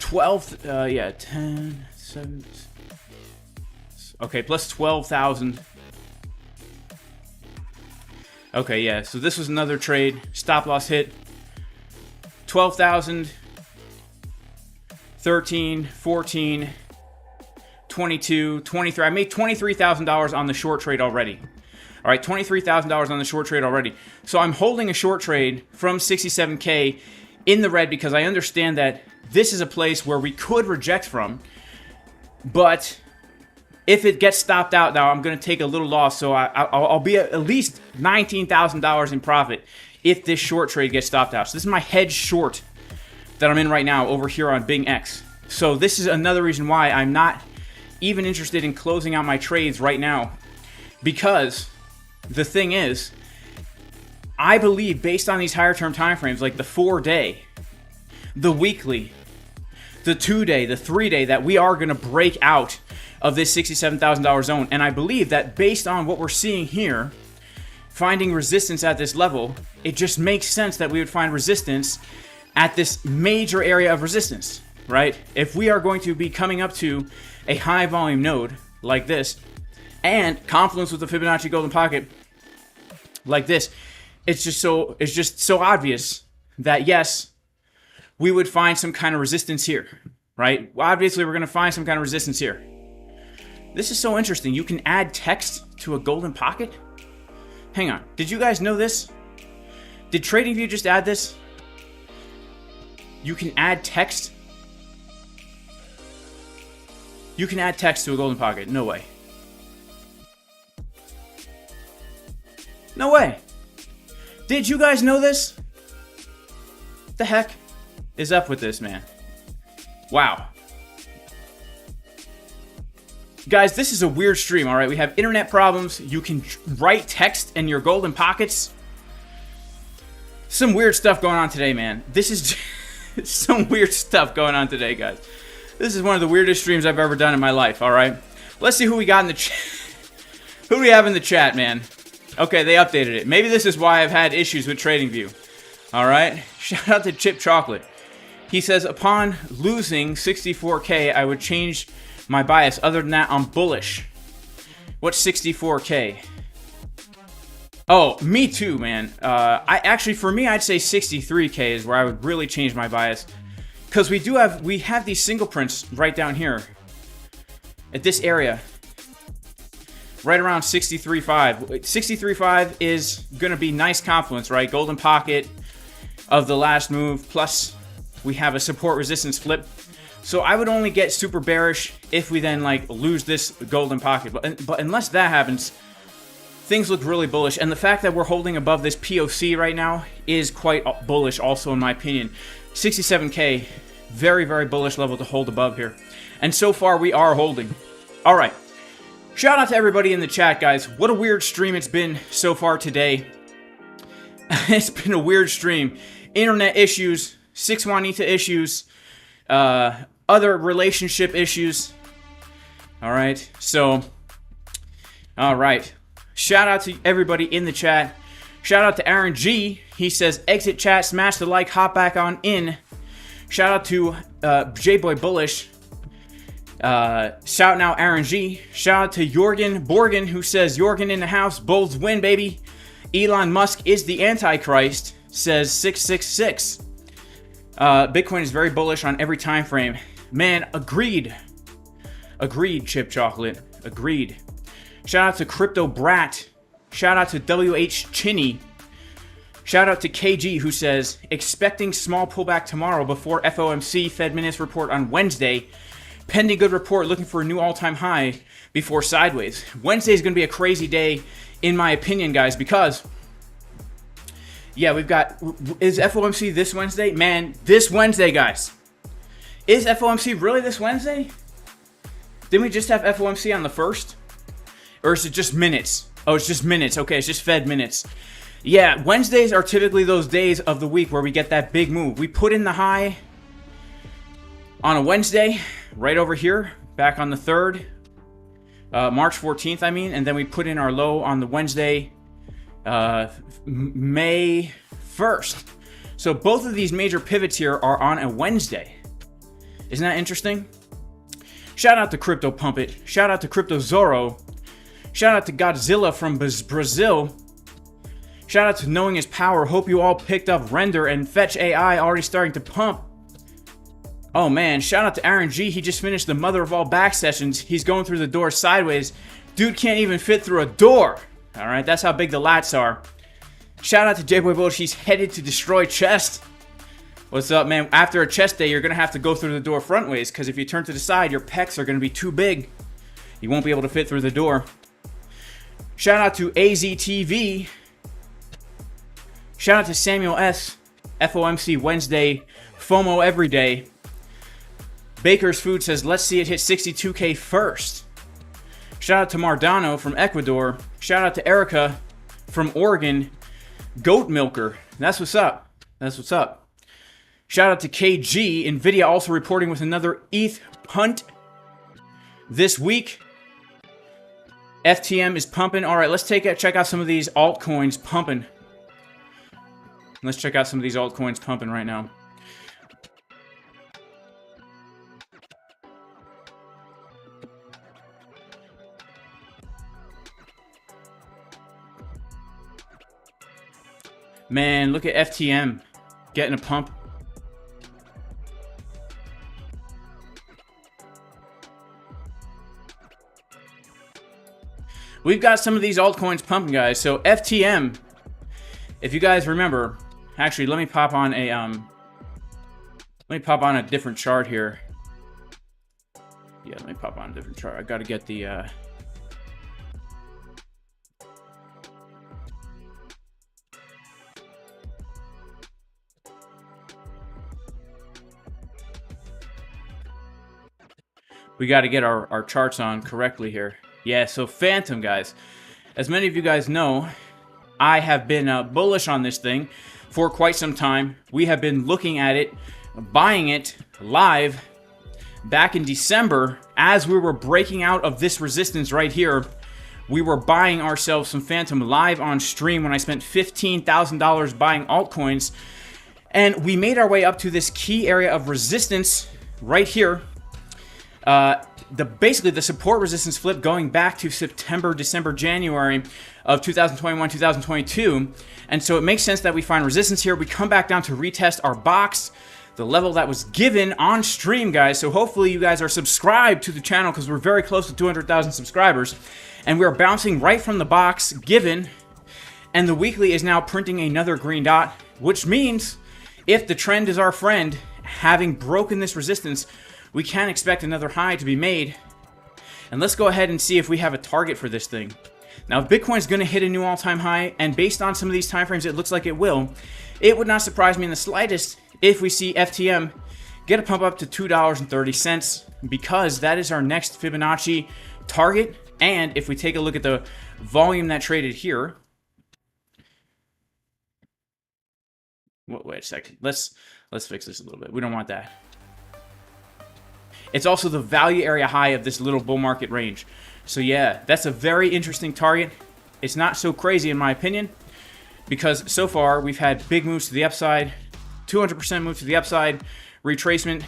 12, 10, 7. Okay, plus 12,000. Okay, yeah, so this was another trade. Stop loss hit. 12,000. 13, 14, 22, 23. I made $23,000 on the short trade already. All right, $23,000 on the short trade already. So I'm holding a short trade from 67K in the red because I understand that this is a place where we could reject from. But if it gets stopped out now, I'm going to take a little loss. So I'll be at least $19,000 in profit if this short trade gets stopped out. So this is my hedge short that I'm in right now over here on BingX. So this is another reason why I'm not even interested in closing out my trades right now. Because the thing is, I believe based on these higher term time frames, like the 4-day, the weekly, the 2-day, the 3-day, that we are going to break out of this $67,000 zone. And I believe that based on what we're seeing here, finding resistance at this level, it just makes sense that we would find resistance at this major area of resistance, right? If we are going to be coming up to a high volume node like this and confluence with the Fibonacci golden pocket like this, it's just so obvious that yes, we would find some kind of resistance here, right? Obviously, we're going to find some kind of resistance here. This is so interesting. You can add text to a golden pocket? Hang on. Did you guys know this? Did TradingView just add this? You can add text? You can add text to a golden pocket. No way. No way. Did you guys know this? The heck is up with this, man? Wow. Guys, this is a weird stream, all right? We have internet problems. You can write text in your golden pockets. Some weird stuff going on today, man. This is some weird stuff going on today, guys. This is one of the weirdest streams I've ever done in my life, all right? Let's see who we got in the chat. Who do we have in the chat, man? Okay, they updated it. Maybe this is why I've had issues with TradingView. All right? Shout out to Chip Chocolate. He says, upon losing 64K, I would change my bias. Other than that, I'm bullish. What's 64K? Oh, me too, man. For me, I'd say 63K is where I would really change my bias. because we have these single prints right down here at this area, right around 63.5. 63.5 is going to be nice confluence, right? Golden pocket of the last move, plus we have a support resistance flip. So I would only get super bearish if we then like lose this golden pocket. But unless that happens, things look really bullish. And the fact that we're holding above this POC right now is quite bullish also, in my opinion. 67K, very, very bullish level to hold above here. And so far we are holding. All right. Shout out to everybody in the chat, guys. What a weird stream it's been so far today. It's been a weird stream. Internet issues, 6 Juanita issues, other relationship issues. All right. So, all right. Shout out to everybody in the chat. Shout out to Aaron G. He says, exit chat, smash the like, hop back on in. Shout out to J-Boy Bullish. Shout now Aaron G. Shout out to Jorgen Borgen, who says, Jorgen in the house, Bulls win, baby. Elon Musk is the Antichrist, says 666. Bitcoin is very bullish on every time frame. Man, agreed. Agreed, Chip Chocolate. Agreed. Shout out to Crypto Brat. Shout out to WH Chinny. Shout out to KG, who says, expecting small pullback tomorrow before FOMC Fed minutes report on Wednesday. Pending good report, looking for a new all-time high before sideways. Wednesday is going to be a crazy day, in my opinion, guys, because, yeah, we've got, is FOMC this Wednesday? Man, this Wednesday, guys. Is FOMC really this Wednesday? Didn't we just have FOMC on the 1st? Or is it just minutes? Oh, it's just minutes. Okay, it's just Fed minutes. Yeah, Wednesdays are typically those days of the week where we get that big move. We put in the high on a Wednesday, right over here, back on the 3rd, March 14th, I mean, and then we put in our low on the Wednesday, May 1st. So both of these major pivots here are on a Wednesday. Isn't that interesting? Shout out to Crypto Pump It. Shout out to Crypto Zorro. Shout out to Godzilla from Brazil. Shout out to Knowing His Power. Hope you all picked up Render and Fetch AI already starting to pump. Oh man, shout out to Aaron G. He just finished the mother of all back sessions. He's going through the door sideways. Dude can't even fit through a door. Alright, that's how big the lats are. Shout out to J-Boy Bullish. He's headed to destroy chest. What's up, man? After a chest day, you're going to have to go through the door front ways, because if you turn to the side, your pecs are going to be too big. You won't be able to fit through the door. Shout out to AZTV. Shout out to Samuel S. FOMC Wednesday. FOMO every day. Baker's Food says, let's see it hit 62K first. Shout out to Mardano from Ecuador. Shout out to Erica from Oregon. Goat Milker. That's what's up. That's what's up. Shout out to KG. Nvidia also reporting with another ETH punt this week. FTM is pumping. All right, let's check out some of these altcoins pumping. Let's check out some of these altcoins pumping right now. Man, look at FTM getting a pump. We've got some of these altcoins pumping, guys. So FTM, if you guys remember, actually, let me pop on a different chart here. Yeah, let me pop on a different chart. I got to get the we got to get our charts on correctly here. Yeah, so Phantom, guys. As many of you guys know, I have been bullish on this thing for quite some time. We have been looking at it, buying it live back in December. As we were breaking out of this resistance right here, we were buying ourselves some Phantom live on stream when I spent $15,000 buying altcoins. And we made our way up to this key area of resistance right here. Basically the support resistance flip going back to September, December, January of 2021, 2022. And so it makes sense that we find resistance here. We come back down to retest our box. the level that was given on stream, guys. So hopefully you guys are subscribed to the channel because we're very close to 200,000 subscribers. And we're bouncing right from the box given. And the weekly is now printing another green dot, which means if the trend is our friend, having broken this resistance, we can expect another high to be made. And let's go ahead and see if we have a target for this thing. Now, if Bitcoin is going to hit a new all-time high, and based on some of these timeframes, it looks like it will, it would not surprise me in the slightest if we see FTM get a pump up to $2.30, because that is our next Fibonacci target. And if we take a look at the volume that traded here, wait a second. Let's fix this a little bit. We don't want that. It's also the value area high of this little bull market range. So yeah, that's a very interesting target. It's not so crazy in my opinion, because so far we've had big moves to the upside, 200% move to the upside, retracement,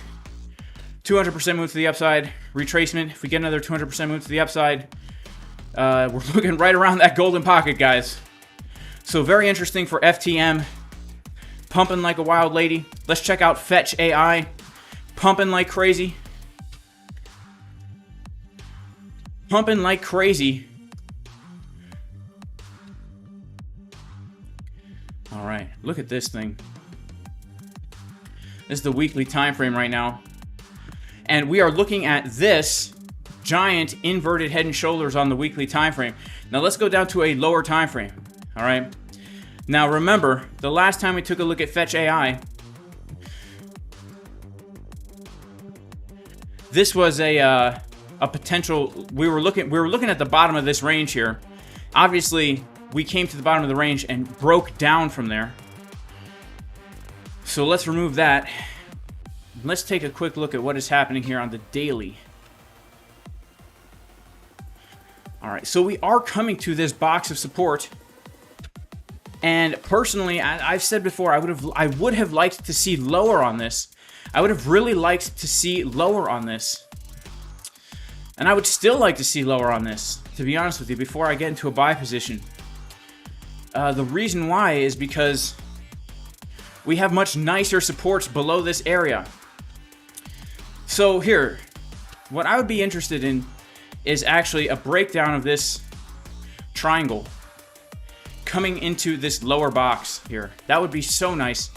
200% move to the upside, retracement. If we get another 200% move to the upside, we're looking right around that golden pocket, guys. So very interesting for FTM. Pumping like a wild lady. Let's check out Fetch AI. Pumping like crazy. Pumping like crazy. All right, look at this thing. This is the weekly time frame right now. And we are looking at this giant inverted head and shoulders on the weekly time frame. Now let's go down to a lower time frame. All right. Now remember, the last time we took a look at Fetch AI, this was a potential. We were looking at the bottom of this range here. Obviously, we came to the bottom of the range and broke down from there. So let's remove that. Let's take a quick look at what is happening here on the daily. All right, so we are coming to this box of support. And personally, I've said before, I would have liked to see lower on this. I would have really liked to see lower on this. And I would still like to see lower on this, to be honest with you, before I get into a buy position. The reason why is because we have much nicer supports below this area. So here, what I would be interested in is actually a breakdown of this triangle coming into this lower box here. That would be so nice.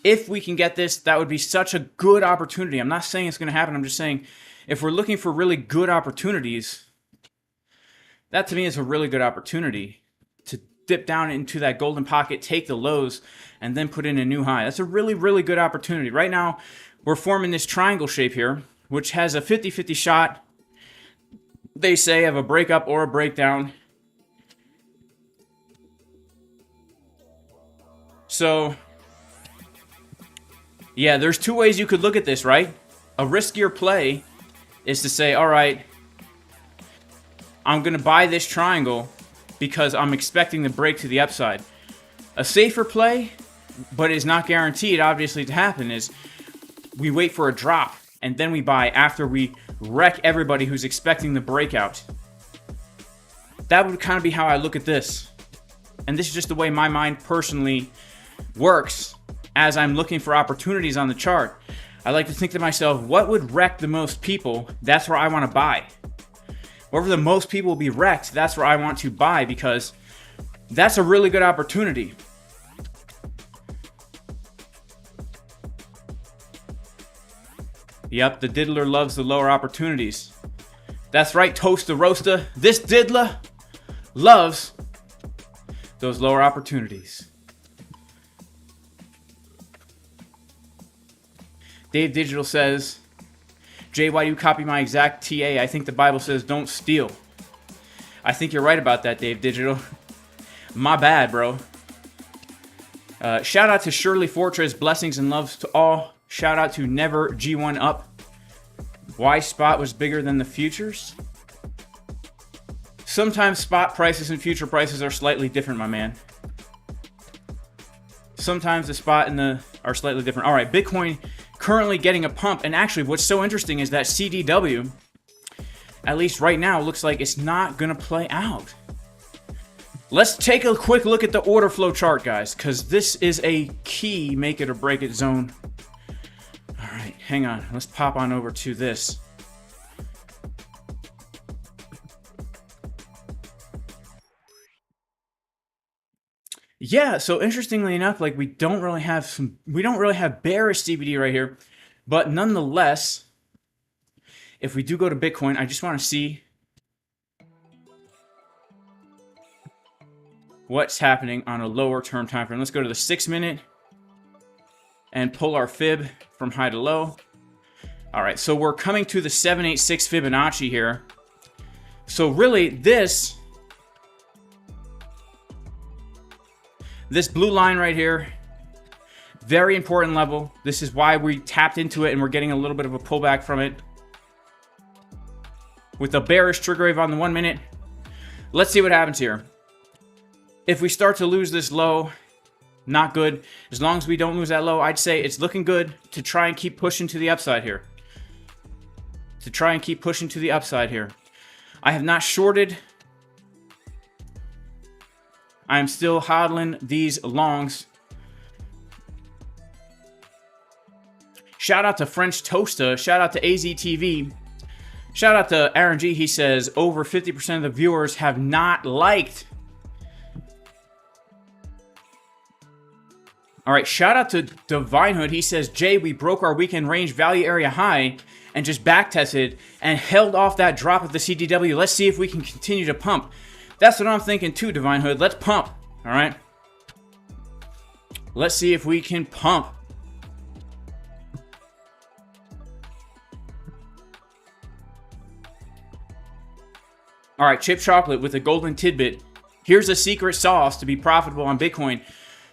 If we can get this, that would be such a good opportunity. I'm not saying it's going to happen. I'm just saying if we're looking for really good opportunities, that to me is a really good opportunity to dip down into that golden pocket, take the lows, and then put in a new high. That's a really, really good opportunity. Right now, we're forming this triangle shape here, which has a 50-50 shot, they say, of a breakup or a breakdown. So, yeah, there's two ways you could look at this, right? A riskier play is to say, all right, I'm going to buy this triangle because I'm expecting the break to the upside. A safer play, but is not guaranteed, obviously, to happen, is we wait for a drop and then we buy after we wreck everybody who's expecting the breakout. That would kind of be how I look at this. And this is just the way my mind personally works as I'm looking for opportunities on the chart. I like to think to myself, what would wreck the most people? That's where I want to buy. Wherever the most people will be wrecked, that's where I want to buy, because that's a really good opportunity. Yep, the diddler loves the lower opportunities. That's right, Toast the Roaster. This diddler loves those lower opportunities. Dave Digital says, Jay, why do you copy my exact TA? I think the Bible says don't steal. I think you're right about that, Dave Digital. My bad, bro. Shout out to Shirley Fortress. Blessings and loves to all. Shout out to Never G1 Up. Why spot was bigger than the futures? Sometimes spot prices and future prices are slightly different, my man. Sometimes the spot and the are slightly different. All right, Bitcoin currently getting a pump. And actually, what's so interesting is that CDW, at least right now, looks like it's not going to play out. Let's take a quick look at the order flow chart, guys, because this is a key make it or break it zone. hang on. Let's pop on over to this. Yeah, so interestingly enough, like we don't really have bearish CBD right here, but nonetheless, if we do go to Bitcoin, I just want to see what's happening on a lower term time frame. Let's go to the 6 minute and pull our fib from high to low. All right, so we're coming to the 786 Fibonacci here. So really, this blue line right here, very important level. This is why we tapped into it and we're getting a little bit of a pullback from it. With a bearish trigger wave on the 1 minute. Let's see what happens here. If we start to lose this low, not good. As long as we don't lose that low, I'd say it's looking good to try and keep pushing to the upside here. I have not shorted. I am still hodling these longs. Shout out to French Toasta. Shout out to AZTV. Shout out to Aaron G. He says over 50% of the viewers have not liked. All right, shout out to Divinehood. He says, Jay, we broke our weekend range value area high and just back tested and held off that drop of the CDW. Let's see if we can continue to pump. That's what I'm thinking too, Divinehood. Let's pump. All right. Let's see if we can pump. All right, Chip Chocolate with a golden tidbit. Here's a secret sauce to be profitable on Bitcoin.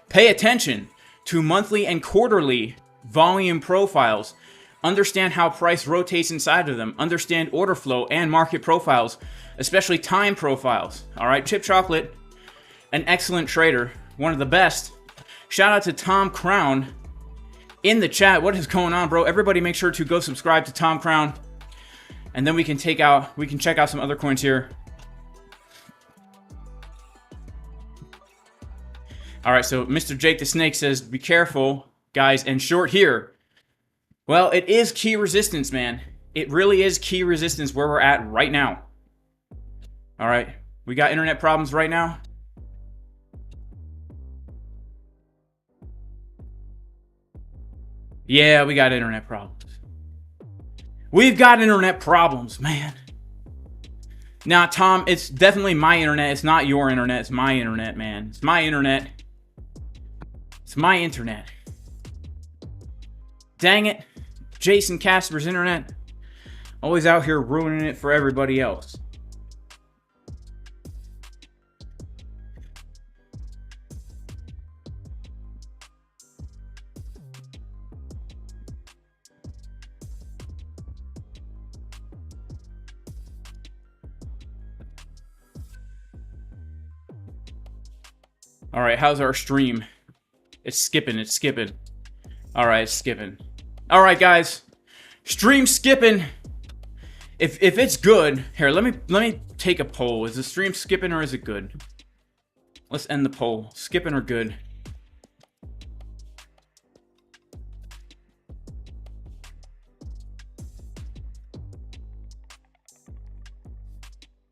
Pay attention to monthly and quarterly volume profiles. Understand how price rotates inside of them. Understand order flow and market profiles, especially time profiles. All right, Chip Chocolate, an excellent trader, one of the best. Shout out to Tom Crown in the chat. What is going on, bro? Everybody make sure to go subscribe to Tom Crown. And then we can check out some other coins here. All right, so Mr. Jake the Snake says, be careful, guys, and short here. Well, it is key resistance, man. It really is key resistance where we're at right now. All right, we got internet problems right now. Yeah, we got internet problems. We've got internet problems, man. Now, Tom, it's definitely my internet. It's not your internet. It's my internet, man. It's my internet. It's my internet. Dang it. Jason Casper's internet. Always out here ruining it for everybody else. All right, how's our stream? It's skipping. All right, it's skipping. All right, guys. Stream skipping. If it's good, here, let me take a poll. Is the stream skipping or is it good? Let's end the poll. Skipping or good?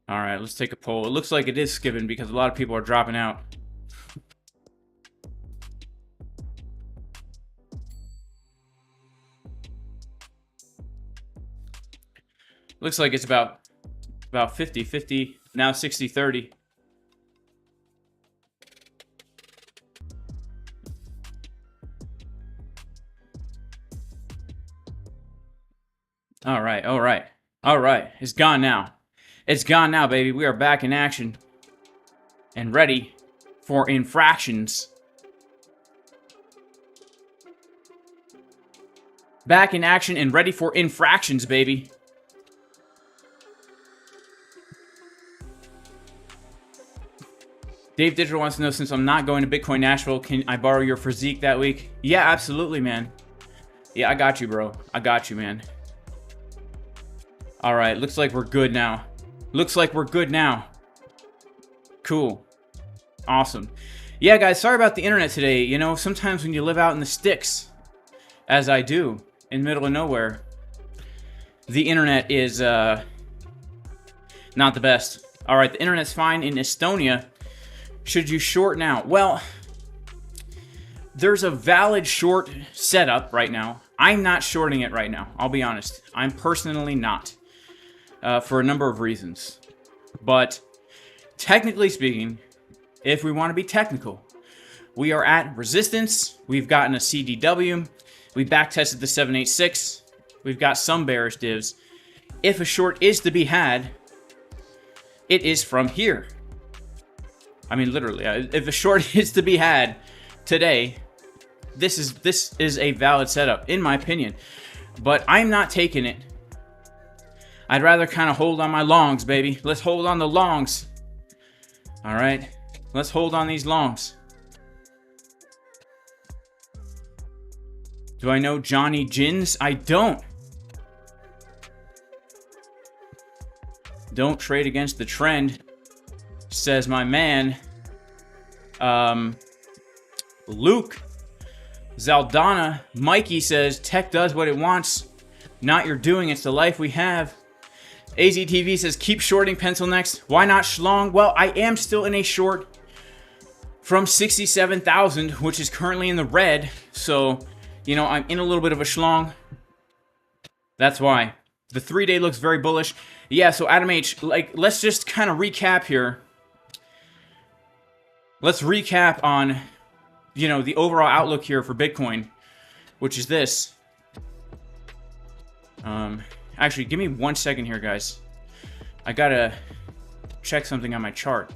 All right, let's take a poll. It looks like it is skipping because a lot of people are dropping out. Looks like it's about 50-50, now 60-30. All right. It's gone now. It's gone now, baby. We are back in action and ready for infractions. Back in action and ready for infractions, baby. Dave Digital wants to know, since I'm not going to Bitcoin Nashville, can I borrow your physique that week? Yeah, absolutely, man. Yeah, I got you, bro. I got you, man. All right, looks like we're good now. Cool. Awesome. Yeah, guys, sorry about the internet today. You know, sometimes when you live out in the sticks, as I do, in the middle of nowhere, the internet is not the best. All right, the internet's fine in Estonia. Should you short now? Well, there's a valid short setup right now. I'm not shorting it right now. I'll be honest. I'm personally not, for a number of reasons. But technically speaking, if we want to be technical, we are at resistance. We've gotten a CDW. We backtested the 786. We've got some bearish divs. If a short is to be had, it is from here. I mean, literally, if a short is to be had today, this is a valid setup, in my opinion. But I'm not taking it. I'd rather kind of hold on my longs, baby. Let's hold on the longs. All right, let's hold on these longs. Do I know Johnny Gins? I don't. Don't trade against the trend, says my man, Luke. Zaldana. Mikey says, tech does what it wants. Not your doing, it's the life we have. AZTV says, keep shorting pencil next. Why not schlong? Well, I am still in a short from 67,000, which is currently in the red. So, you know, I'm in a little bit of a schlong. That's why. The 3-day looks very bullish. Yeah, so Adam H, like, let's just kind of recap here. Let's recap on, you know, the overall outlook here for Bitcoin, which is this. Actually, give me 1 second here, guys. I gotta check something on my chart.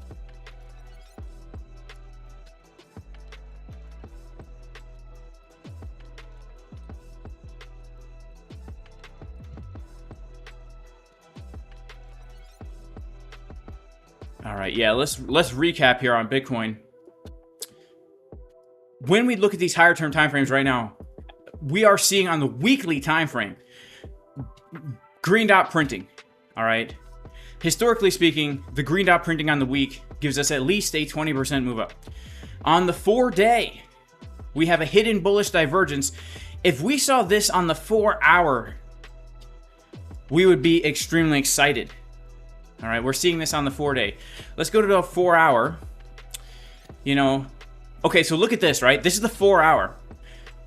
All right, yeah, let's recap here on Bitcoin. When we look at these higher term timeframes right now, we are seeing on the weekly time frame green dot printing. All right, historically speaking, the green dot printing on the week gives us at least a 20% move up. On the 4-day, we have a hidden bullish divergence. If we saw this on the 4-hour, we would be extremely excited. All right, we're seeing this on the 4-day. Let's go to the 4-hour. You know, okay, so look at this, right? This is the 4-hour.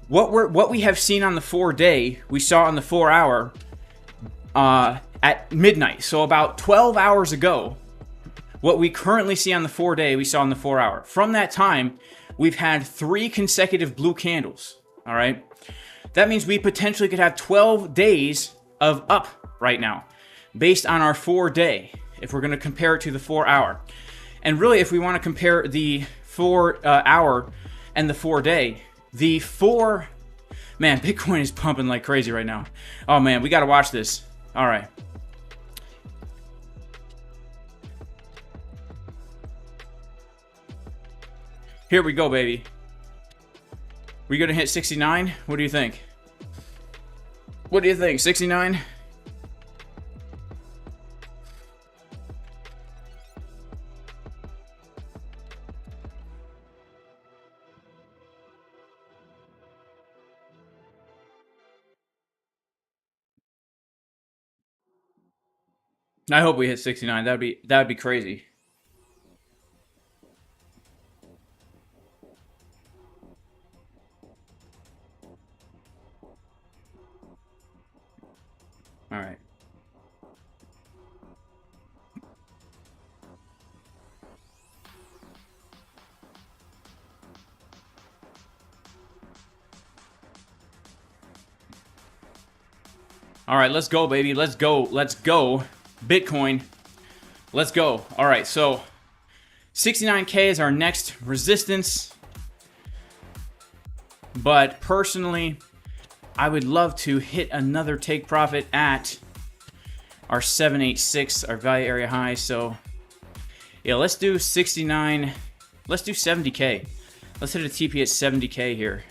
What we have seen on the 4-day, we saw on the 4-hour at midnight. So about 12 hours ago, what we currently see on the 4-day, we saw on the 4-hour. From that time, we've had 3 consecutive blue candles. All right, that means we potentially could have 12 days of up right now, based on our 4-day, if we're going to compare it to the 4-hour. And really, if we want to compare the 4-hour and the 4-day, man, Bitcoin is pumping like crazy right now. Oh man, we got to watch this. All right. Here we go, baby. We going to hit 69? What do you think? What do you think? 69? I hope we hit 69. That'd be crazy. All right. All right, let's go, baby. Let's go. Let's go. Bitcoin. Let's go. All right, so 69K is our next resistance. But personally, I would love to hit another take profit at our 786, our value area high. So, yeah, let's do 69. Let's do 70K. Let's hit a TP at 70K here.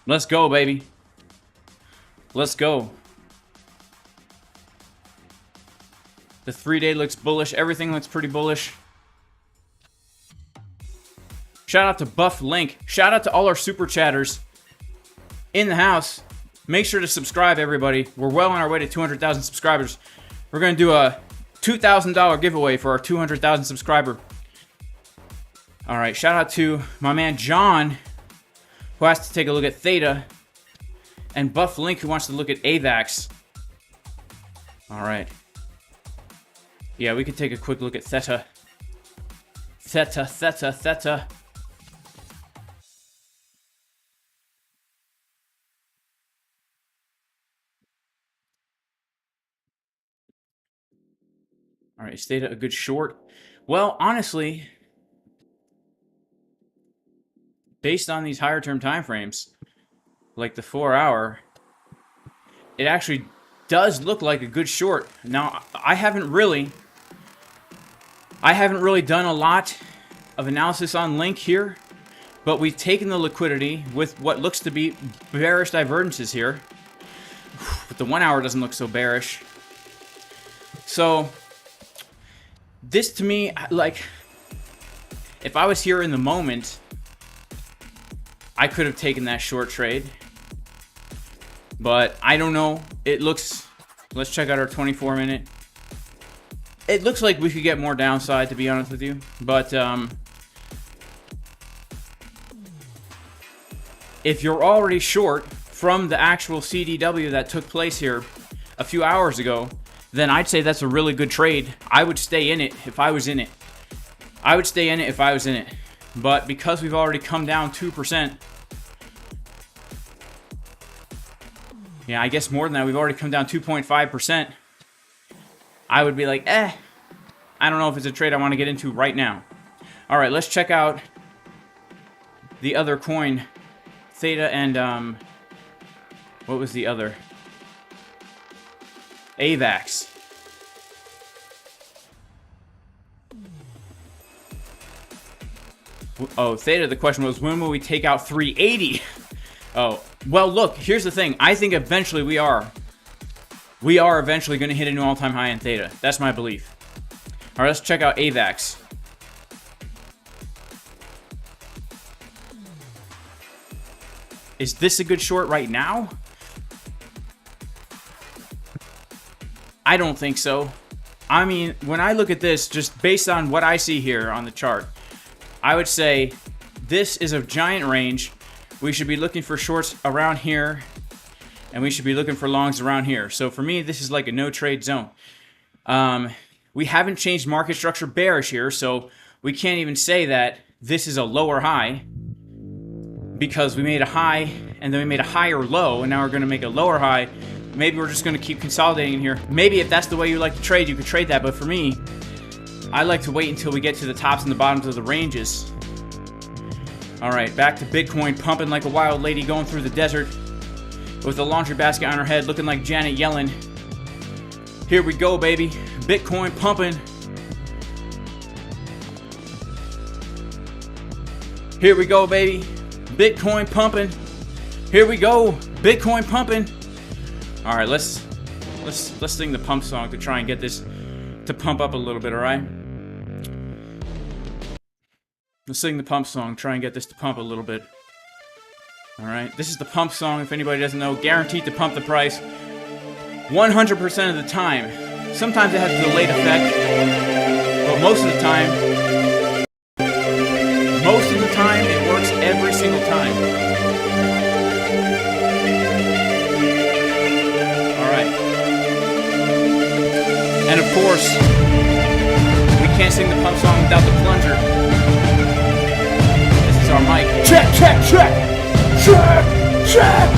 Let's go, baby. Let's go. The 3-day looks bullish. Everything looks pretty bullish. Shout out to Buff Link. Shout out to all our super chatters in the house. Make sure to subscribe, everybody. We're well on our way to 200,000 subscribers. We're going to do a $2,000 giveaway for our 200,000 subscriber. All right, shout out to my man John, who has to take a look at Theta, and Buff Link, who wants to look at AVAX. All right. Yeah, we could take a quick look at Theta. Theta. All right, is Theta a good short? Well, honestly, based on these higher term time frames, like the 4-hour, it actually does look like a good short. Now, I haven't really done a lot of analysis on Link here, but we've taken the liquidity with what looks to be bearish divergences here. But the 1-hour doesn't look so bearish. So this to me, like, if I was here in the moment, I could have taken that short trade. But I don't know. It looks, let's check out our 24-minute. It looks like we could get more downside, to be honest with you. But if you're already short from the actual CDW that took place here a few hours ago, then I'd say that's a really good trade. I would stay in it if I was in it. But because we've already come down 2%, yeah, I guess more than that, we've already come down 2.5%, I would be like, I don't know if it's a trade I want to get into right now. All right, let's check out the other coin, Theta, and what was the other? AVAX. Oh, Theta, the question was, when will we take out 380? Oh, well, look, here's the thing. I think eventually we are. We are eventually going to hit a new all-time high in Theta. That's my belief. All right, let's check out AVAX. Is this a good short right now? I don't think so. I mean, when I look at this, just based on what I see here on the chart, I would say this is a giant range. We should be looking for shorts around here, and we should be looking for longs around here. So for me, this is like a no trade zone. We haven't changed market structure bearish here, so we can't even say that this is a lower high, because we made a high, and then we made a higher low, and now we're going to make a lower high. Maybe we're just going to keep consolidating in here. Maybe if that's the way you like to trade, you could trade that. But for me, I like to wait until we get to the tops and the bottoms of the ranges. All right, back to Bitcoin, pumping like a wild lady going through the desert with a laundry basket on her head, looking like Janet Yellen. Here we go, baby. Bitcoin pumping. Here we go, baby. Bitcoin pumping. Here we go. Bitcoin pumping. All right, let's sing the pump song to try and get this to pump up a little bit, all right? Let's sing the pump song, try and get this to pump a little bit. All right, this is the pump song, if anybody doesn't know, guaranteed to pump the price 100% of the time. Sometimes it has a delayed effect, but most of the time, it works every single time. And of course, we can't sing the pump song without the plunger. This is our mic. Check, check, check! Check, check!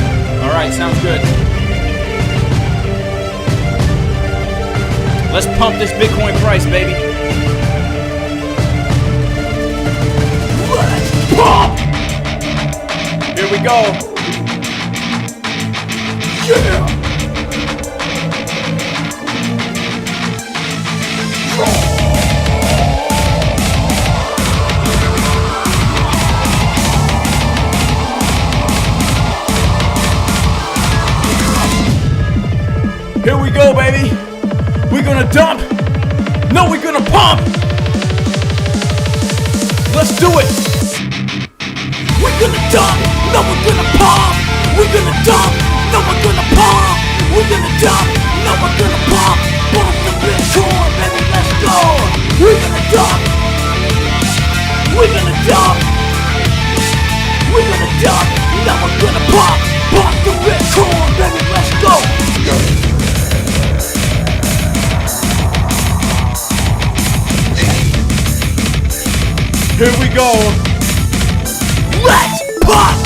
Alright, sounds good. Let's pump this Bitcoin price, baby. Let's pump! Here we go. Yeah! gonna dump. No, we're gonna pump. Let's do it. We're gonna dump. No, we're gonna pump. We're gonna dump. No, we're gonna pump. We're gonna dump. No, we're gonna pump. Pump the Bitcoin, baby. Let's go. We're gonna dump. We're gonna dump. We're gonna dump. Now we're gonna pump. Pump the Bitcoin, baby. Let's go. Here we go. Let's pop!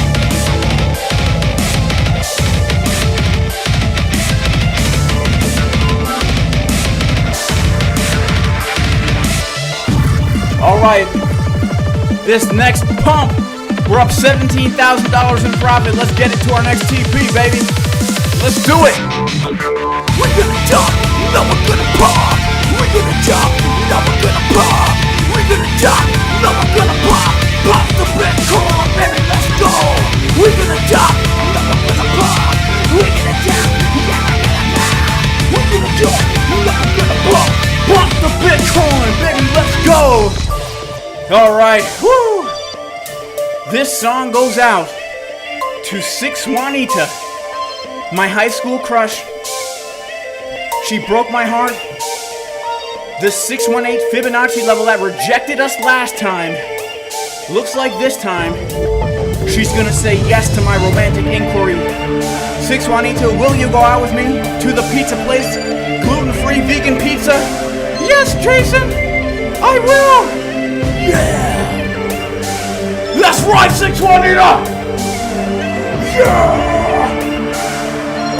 All right. This next pump, we're up $17,000 in profit. Let's get it to our next TP, baby. Let's do it. We're gonna jump. Now we're gonna pop. We're gonna jump. Now we're gonna pop. We're gonna jump. Now we're gonna pop. Pop the Bitcoin, baby, let's go. We're gonna jump. Now we're gonna pop. We're gonna jump. We're gonna jump. Now we're gonna pop. Pop the Bitcoin, baby, let's go. All right, woo. This song goes out to 6 Juanita, my high school crush. She broke my heart. The 618 Fibonacci level that rejected us last time. Looks like this time, she's gonna say yes to my romantic inquiry. 6 Juanita, will you go out with me to the pizza place? Gluten-free vegan pizza? Yes, Jason, I will. Yeah. That's right, 6 Juanita. Yeah.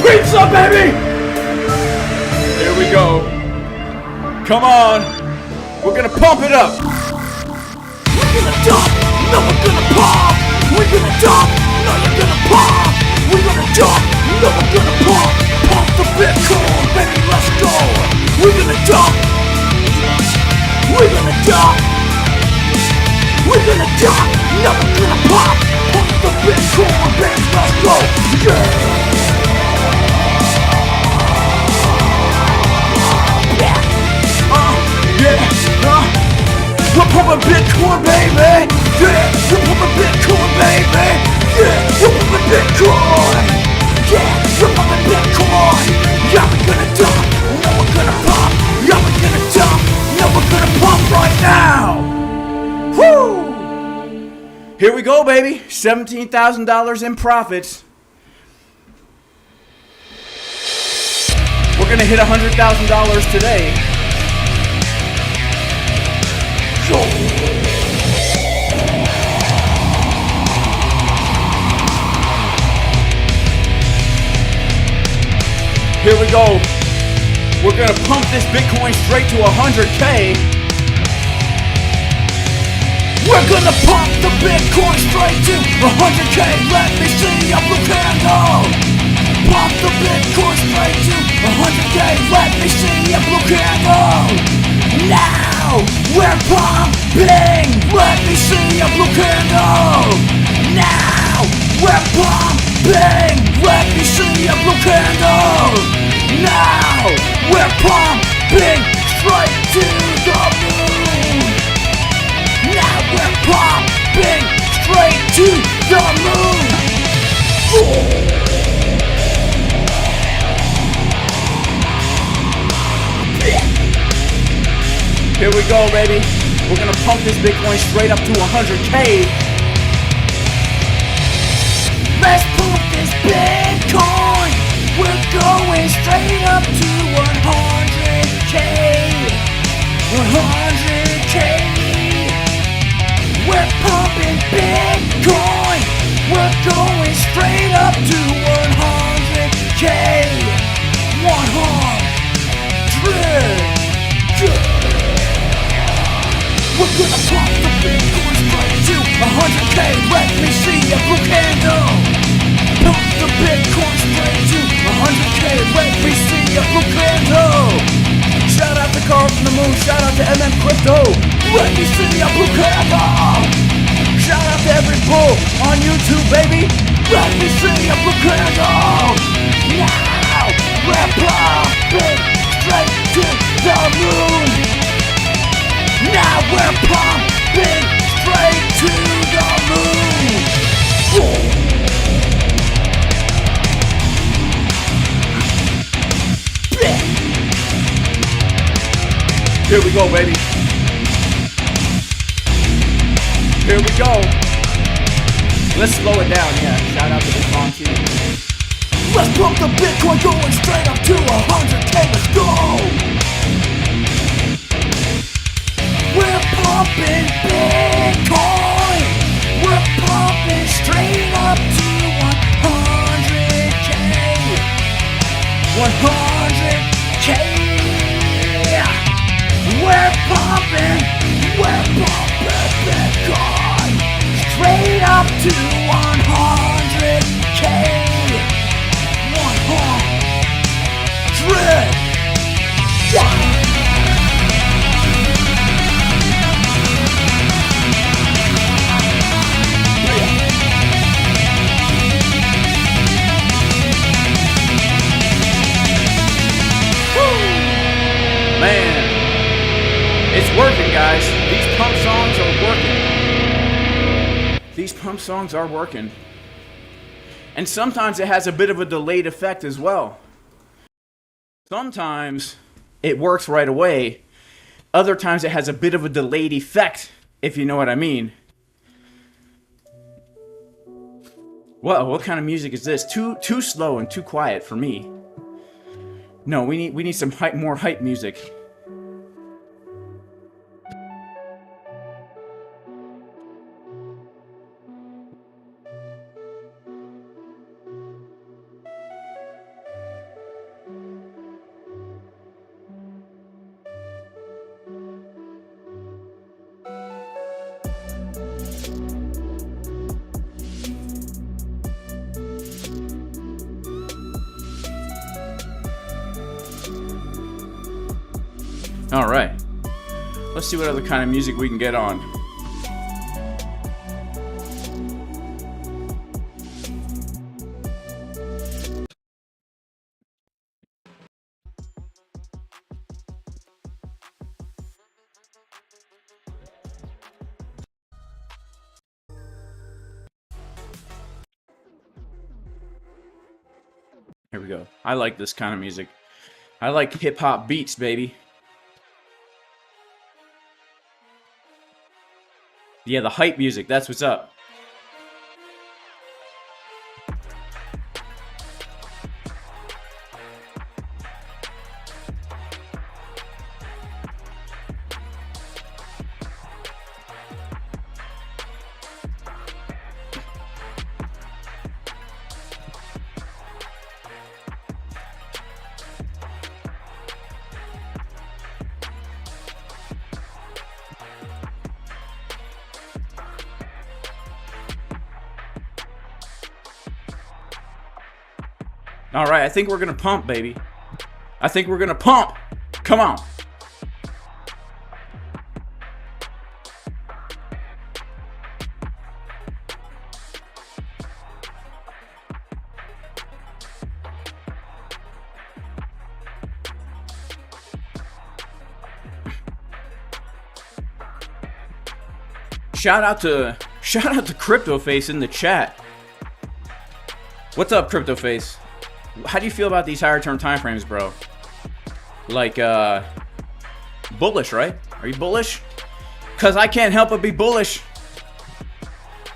Pizza, baby. Here we go. Come on. We're gonna pump it up. We're gonna dump, no we're gonna pump. We're gonna dump, no you're gonna pump. We're gonna dump, no we're gonna pump. Pump the Bitcoin, baby, let's go. We're gonna dump. We're gonna dump. We're gonna dump, no we're gonna pump. Pump the Bitcoin, baby, let's go. We're pumping Bitcoin, baby! Yeah, we're pumping Bitcoin, baby! Yeah, we're pumping Bitcoin! Yeah, we're pumping Bitcoin! Yeah, we're gonna dump! No, we're gonna pump! Yeah, we're gonna dump! No, we're gonna pump right now! Woo! Here we go, baby! $17,000 in profits. We're gonna hit $100,000 today. Here we go. We're gonna pump this Bitcoin straight to 100K. We're gonna pump the Bitcoin straight to 100K. Let me see your blue candle. Pump the Bitcoin straight to 100K. Let me see your blue candle. Now we're pumping. Let me see a blue candle. Now we're pumping. Let me see a blue candle. Now we're pumping straight to the moon. Now we're pumping straight to the moon. Here we go, baby. We're gonna pump this Bitcoin straight up to 100K. Let's pump this Bitcoin. We're going straight up to 100K. 100K. We're pumping Bitcoin. We're going straight up to 100K. 100. We're gonna pump the Bitcoin straight to 100K. Let me see a blue candle. Pump the Bitcoin straight to 100K. Let me see a blue candle. Shout out to Carl from the Moon. Shout out to MM Crypto. Let me see a blue candle. Shout out to every bull on YouTube, baby. Let me see a blue candle. Now we're pumping straight to the moon. Now we're pumping straight to the moon. Here we go, baby. Here we go. Let's slow it down, yeah. Shout out to the song too. Let's pump the Bitcoin going straight up to 100K, let's go! We're pumping Bitcoin! We're pumping straight up to 100K! 100K! We're pumping Bitcoin! Straight up to 100K! 100! Man, it's working, guys. These pump songs are working. These pump songs are working. And sometimes it has a bit of a delayed effect as well. Sometimes it works right away. Other times it has a bit of a delayed effect, if you know what I mean. Whoa, what kind of music is this? Too slow and too quiet for me. No, we need some more hype music. All right, let's see what other kind of music we can get on. Here we go. I like this kind of music. I like hip hop beats, baby. Yeah, the hype music, that's what's up. All right, I think we're gonna pump, baby. I think we're gonna pump. Come on. Shout out to CryptoFace in the chat. What's up, CryptoFace? How do you feel about these higher term time frames, bro? Like, bullish, right? Are you bullish? Cause I can't help but be bullish.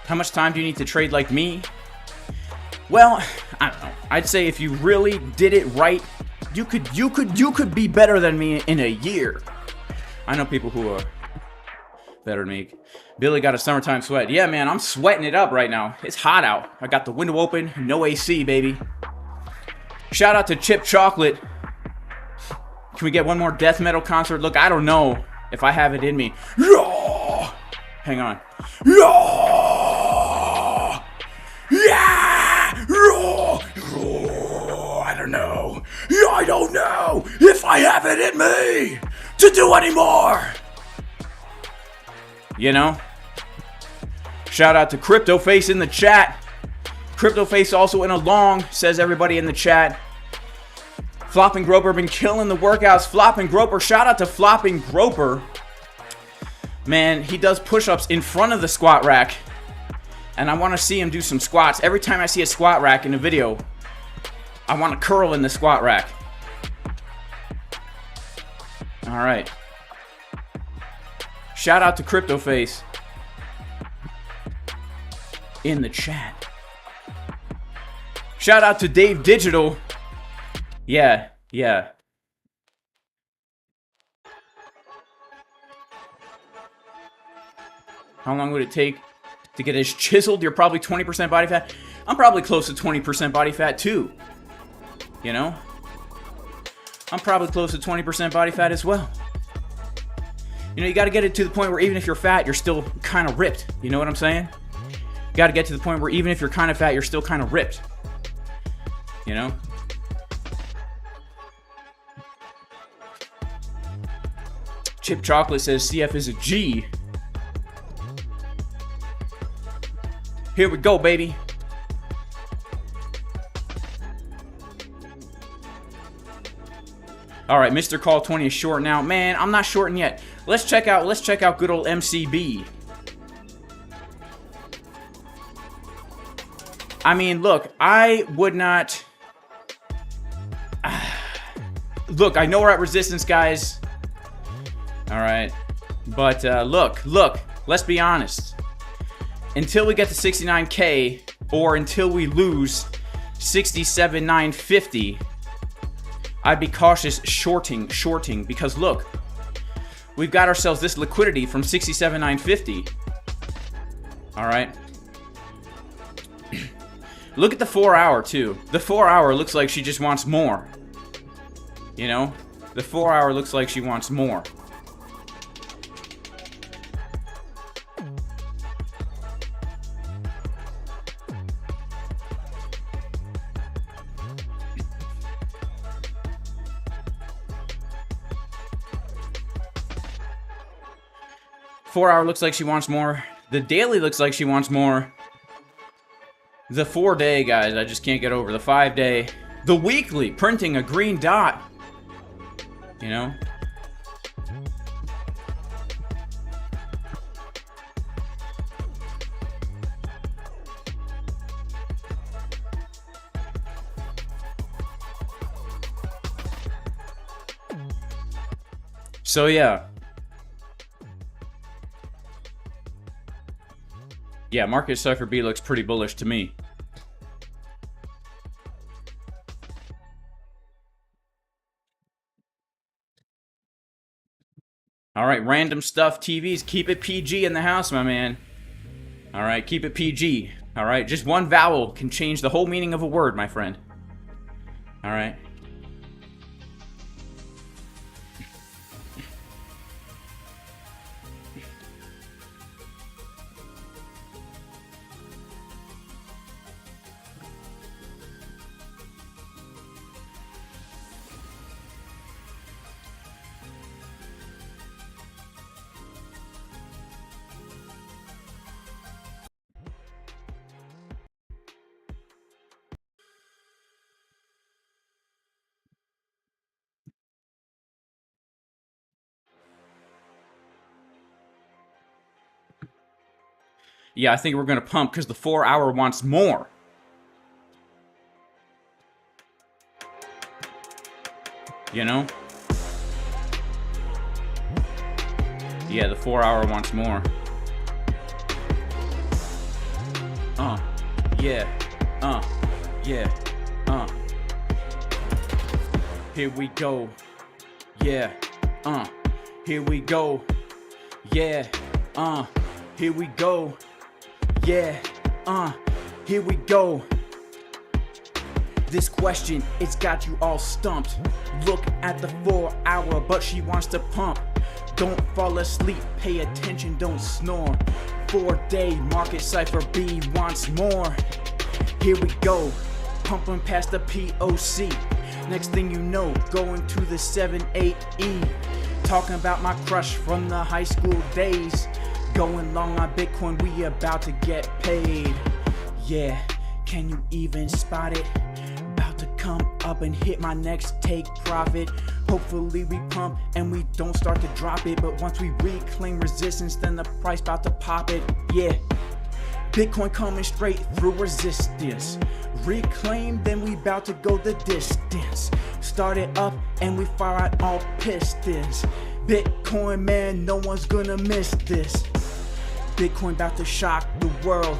How much time do you need to trade like me? Well, I don't know. I'd say if you really did it right, you could be better than me in a year. I know people who are better than me. Billy got a summertime sweat. Yeah, man, I'm sweating it up right now. It's hot out. I got the window open, no AC, baby. Shout out to Chip Chocolate. Can we get one more death metal concert? Look, I don't know if I have it in me. Yeah! Hang on. Yeah! Yeah! I don't know. I don't know if I have it in me to do anymore. You know? Shout out to CryptoFace in the chat. CryptoFace also in a long, says everybody in the chat. Flopping Groper been killing the workouts. Flopping Groper, shout out to Flopping Groper. Man, he does push-ups in front of the squat rack. And I want to see him do some squats. Every time I see a squat rack in a video, I want to curl in the squat rack. All right. Shout out to CryptoFace in the chat. Shout out to Dave Digital. Yeah. How long would it take to get as chiseled? You're probably 20% body fat. I'm probably close to 20% body fat too. You know? I'm probably close to 20% body fat as well. You know, you got to get it to the point where even if you're fat, you're still kind of ripped. You know what I'm saying? You got to get to the point where even if you're kind of fat, you're still kind of ripped. You know? Chip Chocolate says CF is a G. Here we go, baby. All right, Mr. Call 20 is short now. Man, I'm not shorting yet. Let's check out good old MCB. I mean, look, I would not. Look, I know we're at resistance, guys. All right, but look. Let's be honest. Until we get to 69K, or until we lose 67,950, I'd be cautious shorting, because look, we've got ourselves this liquidity from 67,950. All right. Look at the 4 hour too. The 4 hour looks like she just wants more. You know, the 4 hour looks like she wants more. Four hour looks like she wants more. The daily looks like she wants more. The 4 day, guys, I just can't get over. The 5 day. The weekly, printing a green dot. You know? So, yeah. Yeah, Market Cipher B looks pretty bullish to me. All right, random stuff TVs. Keep it PG in the house, my man. All right, keep it PG. All right, just one vowel can change the whole meaning of a word, my friend. All right. Yeah, I think we're going to pump because the 4 hour wants more. You know? Yeah, the 4 hour wants more. Yeah. Here we go. Yeah. Here we go. Yeah. Here we go. Yeah, here we go. This question, it's got you all stumped. Look at the 4 hour, but she wants to pump. Don't fall asleep, pay attention, don't snore. 4 day Market Cipher B wants more. Here we go, pumping past the POC. Next thing you know, going to the 7-8E. Talking about my crush from the high school days. Going long on Bitcoin, we about to get paid. Yeah, can you even spot it? About to come come up and hit my next take profit. Hopefully we pump and we don't start to drop it. But once we reclaim resistance, then the price about to pop it. Yeah, Bitcoin coming straight through resistance. Reclaim, then we about to go the distance. Start it up and we fire out all pistons. Bitcoin, man, no one's gonna miss this. Bitcoin about to shock the world.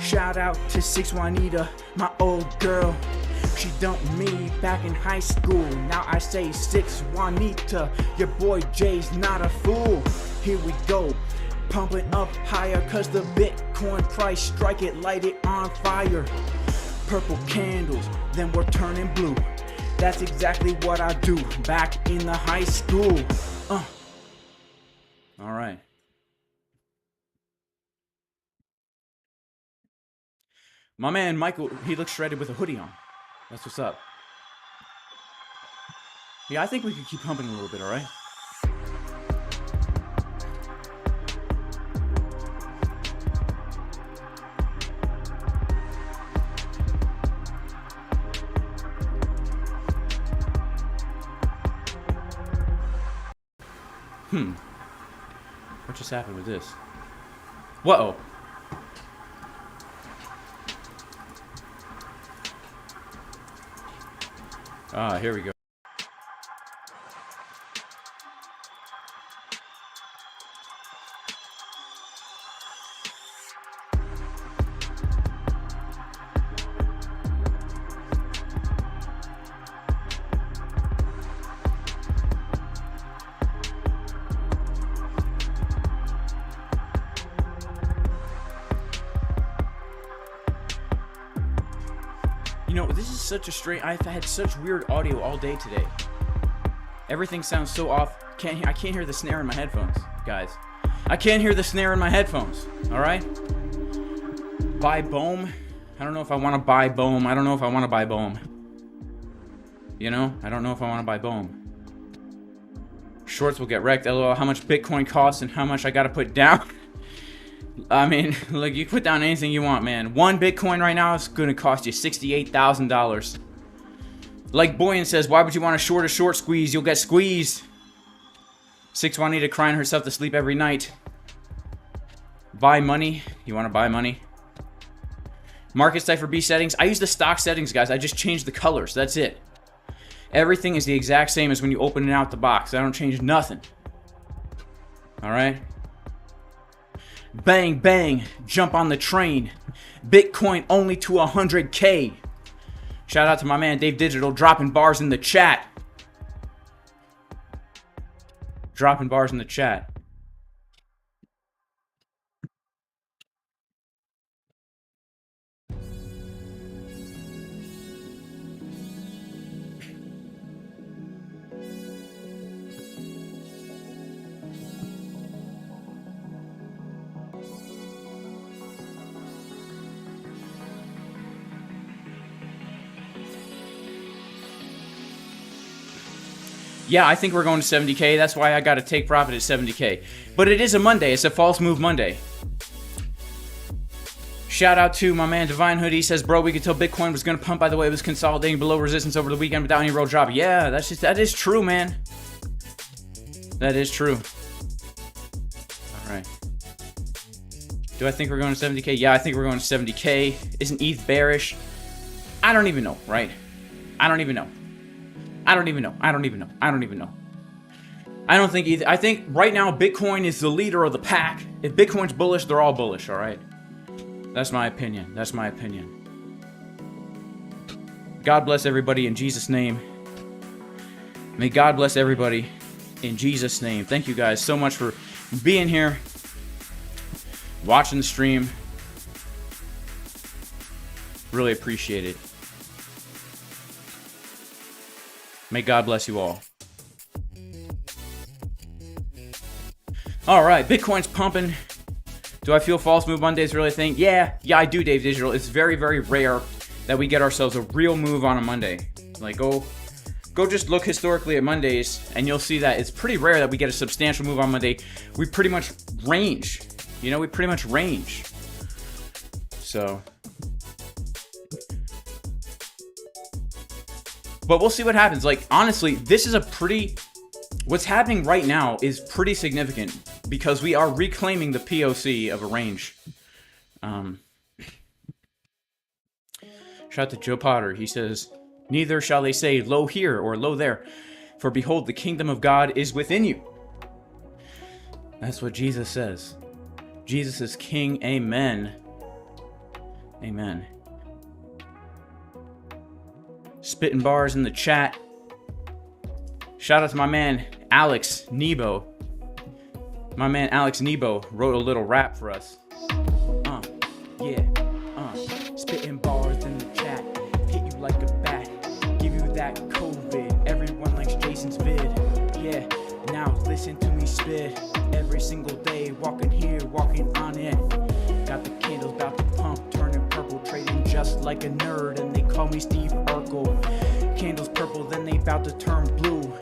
Shout out to 6 Juanita, my old girl. She dumped me back in high school. Now I say 6 Juanita, your boy Jay's not a fool. Here we go, pumping up higher, cause the Bitcoin price, strike it, light it on fire. Purple candles, then we're turning blue. That's exactly what I do back in the high school. All right. My man Michael, he looks shredded with a hoodie on. That's what's up. Yeah, I think we could keep pumping a little bit, all right? What just happened with this? Whoa. Ah, here we go. You know, this is such a strange. I've had such weird audio all day today. Everything sounds so off. I can't hear the snare in my headphones, guys. I can't hear the snare in my headphones. All right. Buy Bohm. I don't know if I want to buy Bohm. I don't know if I want to buy Bohm. You know, I don't know if I want to buy Bohm. Shorts will get wrecked. LOL. How much Bitcoin costs and how much I got to put down? I mean, like, you put down anything you want, man. 1 Bitcoin right now is going to cost you $68,000. Like Boyan says, why would you want a short squeeze? You'll get squeezed. 6 Juanita crying herself to sleep every night. Buy money. You want to buy money? Market Cipher B settings. I use the stock settings, guys. I just change the colors. That's it. Everything is the exact same as when you open it out the box. I don't change nothing. All right? Bang, bang, jump on the train. Bitcoin only to 100K. Shout out to my man Dave Digital dropping bars in the chat. Dropping bars in the chat. Yeah, I think we're going to 70K. That's why I got to take profit at 70K. But it is a Monday. It's a false move Monday. Shout out to my man Divine Hoodie. He says, bro, we could tell Bitcoin was going to pump. By the way, it was consolidating below resistance over the weekend without any real drop. Yeah, that is true, man. That is true. All right. Do I think we're going to 70K? Yeah, I think we're going to 70K. Isn't ETH bearish? I don't even know, right? I don't even know. I don't even know. I don't even know. I don't even know. I don't think either. I think right now Bitcoin is the leader of the pack. If Bitcoin's bullish, they're all bullish, all right? That's my opinion. That's my opinion. God bless everybody in Jesus' name. May God bless everybody in Jesus' name. Thank you guys so much for being here, watching the stream. Really appreciate it. May God bless you all. All right, Bitcoin's pumping. Do I feel false move Mondays really a thing? Yeah, I do, Dave Digital. It's very, very rare that we get ourselves a real move on a Monday. Like, go just look historically at Mondays, and you'll see that it's pretty rare that we get a substantial move on Monday. We pretty much range. You know, we pretty much range. So... But we'll see what happens. Like, honestly, this is a pretty... What's happening right now is pretty significant because we are reclaiming the POC of a range. Shout out to Joe Potter. He says, neither shall they say, lo here or lo there. For behold, the kingdom of God is within you. That's what Jesus says. Jesus is king. Amen. Amen. Spitting bars in the chat. Shout out to my man, Alex Nebo. My man, Alex Nebo, wrote a little rap for us. Spitting bars in the chat. Hit you like a bat. Give you that COVID. Everyone likes Jason's vid. Yeah, now listen to me spit. Every single day, walking here, walking on it. Got the candles about to pump, turning purple, trading just like a nerd. And they call me Steve Urkel. Candles purple, then they about to turn blue.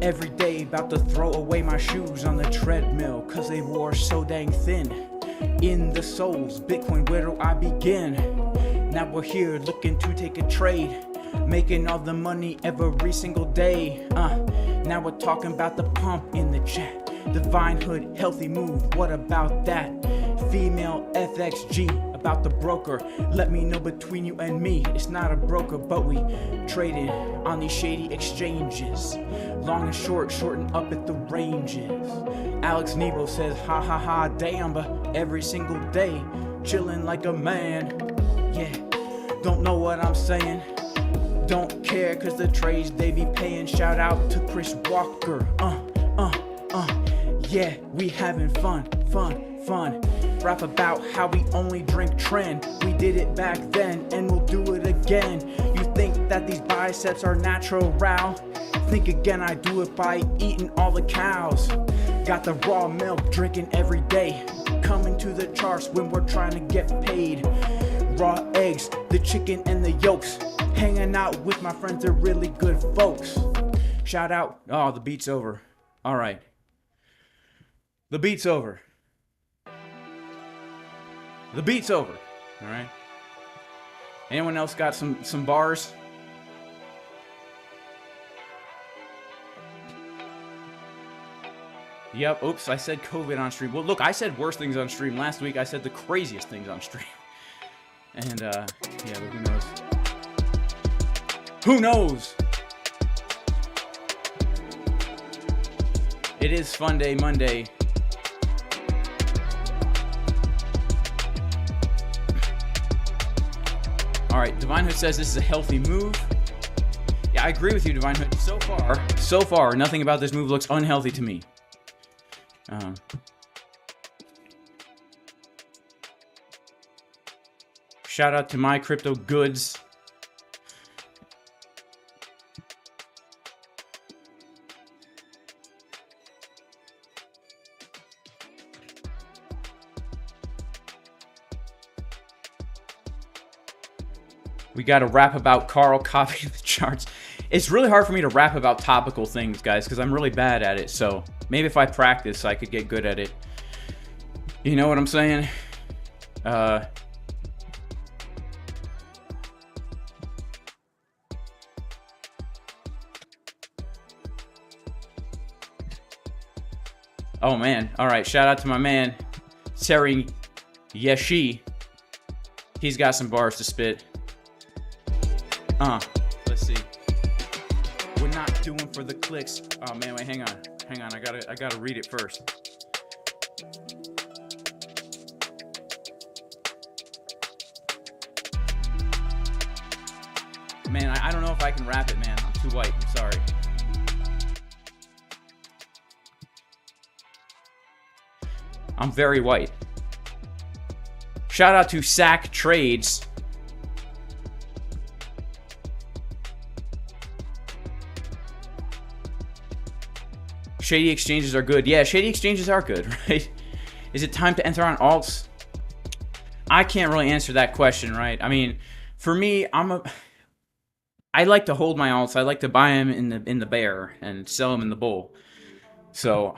Every day, about to throw away my shoes on the treadmill, cause they wore so dang thin. In the souls, Bitcoin, where do I begin? Now we're here looking to take a trade, making all the money every single day. Now we're talking about the pump in the chat. Divine Hood, healthy move, what about that? Female FXG, about the broker. Let me know between you and me. It's not a broker, but we traded on these shady exchanges. Long and short, shorting up at the ranges. Alex Nebo says, ha ha ha, damn, but every single day, chilling like a man. Yeah, don't know what I'm saying. Don't care, cause the trades they be paying. Shout out to Chris Walker. Yeah, we having fun. Rap about how we only drink trend. We did it back then, and we'll do it again. You think that these biceps are natural? Think again, I do it by eating all the cows. Got the raw milk, drinking every day. Coming to the charts when we're trying to get paid. Raw eggs, the chicken and the yolks. Hanging out with my friends, they're really good folks. Shout out. Oh, the beat's over. All right. The beat's over. The beat's over. All right. Anyone else got some bars? Yep. Oops, I said COVID on stream. Well, look, I said worse things on stream. Last week, I said the craziest things on stream. And, yeah, but who knows? Who knows? It is Fun Day Monday. All right, Divine Hood says this is a healthy move. Yeah, I agree with you, Divine Hood. So far, nothing about this move looks unhealthy to me. Shout out to My Crypto Goods. We got to rap about Carl copying the charts. It's really hard for me to rap about topical things, guys, because I'm really bad at it. So maybe if I practice, I could get good at it. You know what I'm saying? Oh, man. All right. Shout out to my man, Terry Yeshi. He's got some bars to spit. Let's see. We're not doing for the clicks. Oh man, wait, hang on. I gotta read it first. Man, I don't know if I can rap it, man. I'm too white. I'm sorry. I'm very white. Shout out to Sack Trades. Shady exchanges are good. Yeah, shady exchanges are good, right? Is it time to enter on alts? I can't really answer that question, right? I mean, for me, I like to hold my alts. I like to buy them in the bear and sell them in the bull. So,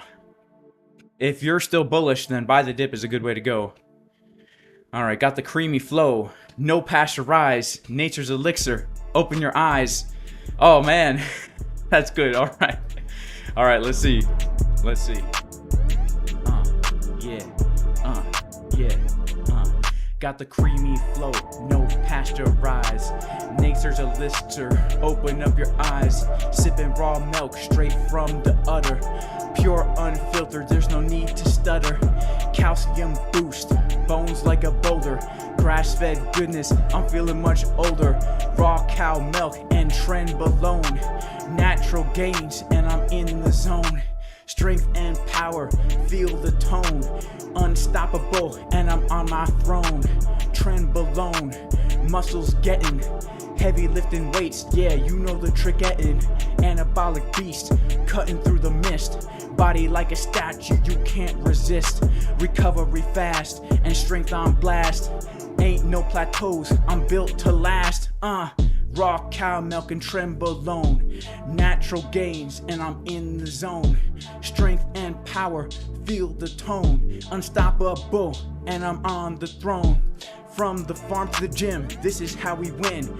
if you're still bullish, then buy the dip is a good way to go. All right, got the creamy flow. No pasteurized. Nature's elixir. open your eyes. Oh man, that's good. All right, let's see. Got the creamy flow, no pasteurized. Nature's a lister, open up your eyes. Sipping raw milk straight from the udder. Pure unfiltered, there's no need to stutter. Calcium boost, bones like a boulder. Grass-fed goodness, I'm feeling much older. Raw cow milk and trenbolone. Natural gains, and I'm in the zone. Strength and power, feel the tone. Unstoppable, and I'm on my throne. Trenbolone, muscles getting heavy, lifting weights. Yeah, you know the trick getting. Anabolic beast, cutting through the mist. Body like a statue, you can't resist. Recovery fast, and strength on blast. Ain't no plateaus, I'm built to last. Raw cow milk and trenbolone. Natural gains, and I'm in the zone. Strength and power, feel the tone. Unstoppable, and I'm on the throne. From the farm to the gym, this is how we win.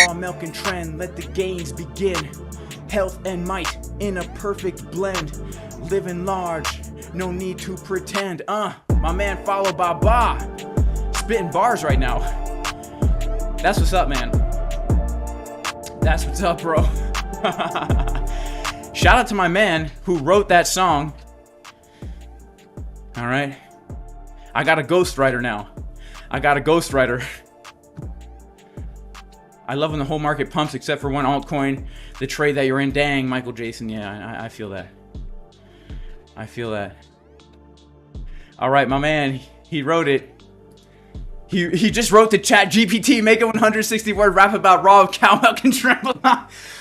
Raw milk and trend, let the gains begin. Health and might in a perfect blend. Living large, no need to pretend. My man Follow Baba, spitting bars right now. That's what's up, man. That's what's up, bro. Shout out to my man who wrote that song. All right. I got a ghostwriter now. I love when the whole market pumps except for one altcoin. The trade that you're in. Dang, Michael Jason. Yeah, I feel that. All right, my man. He wrote it. He just wrote to Chat GPT, make a 160-word rap about raw cow milk and tremble.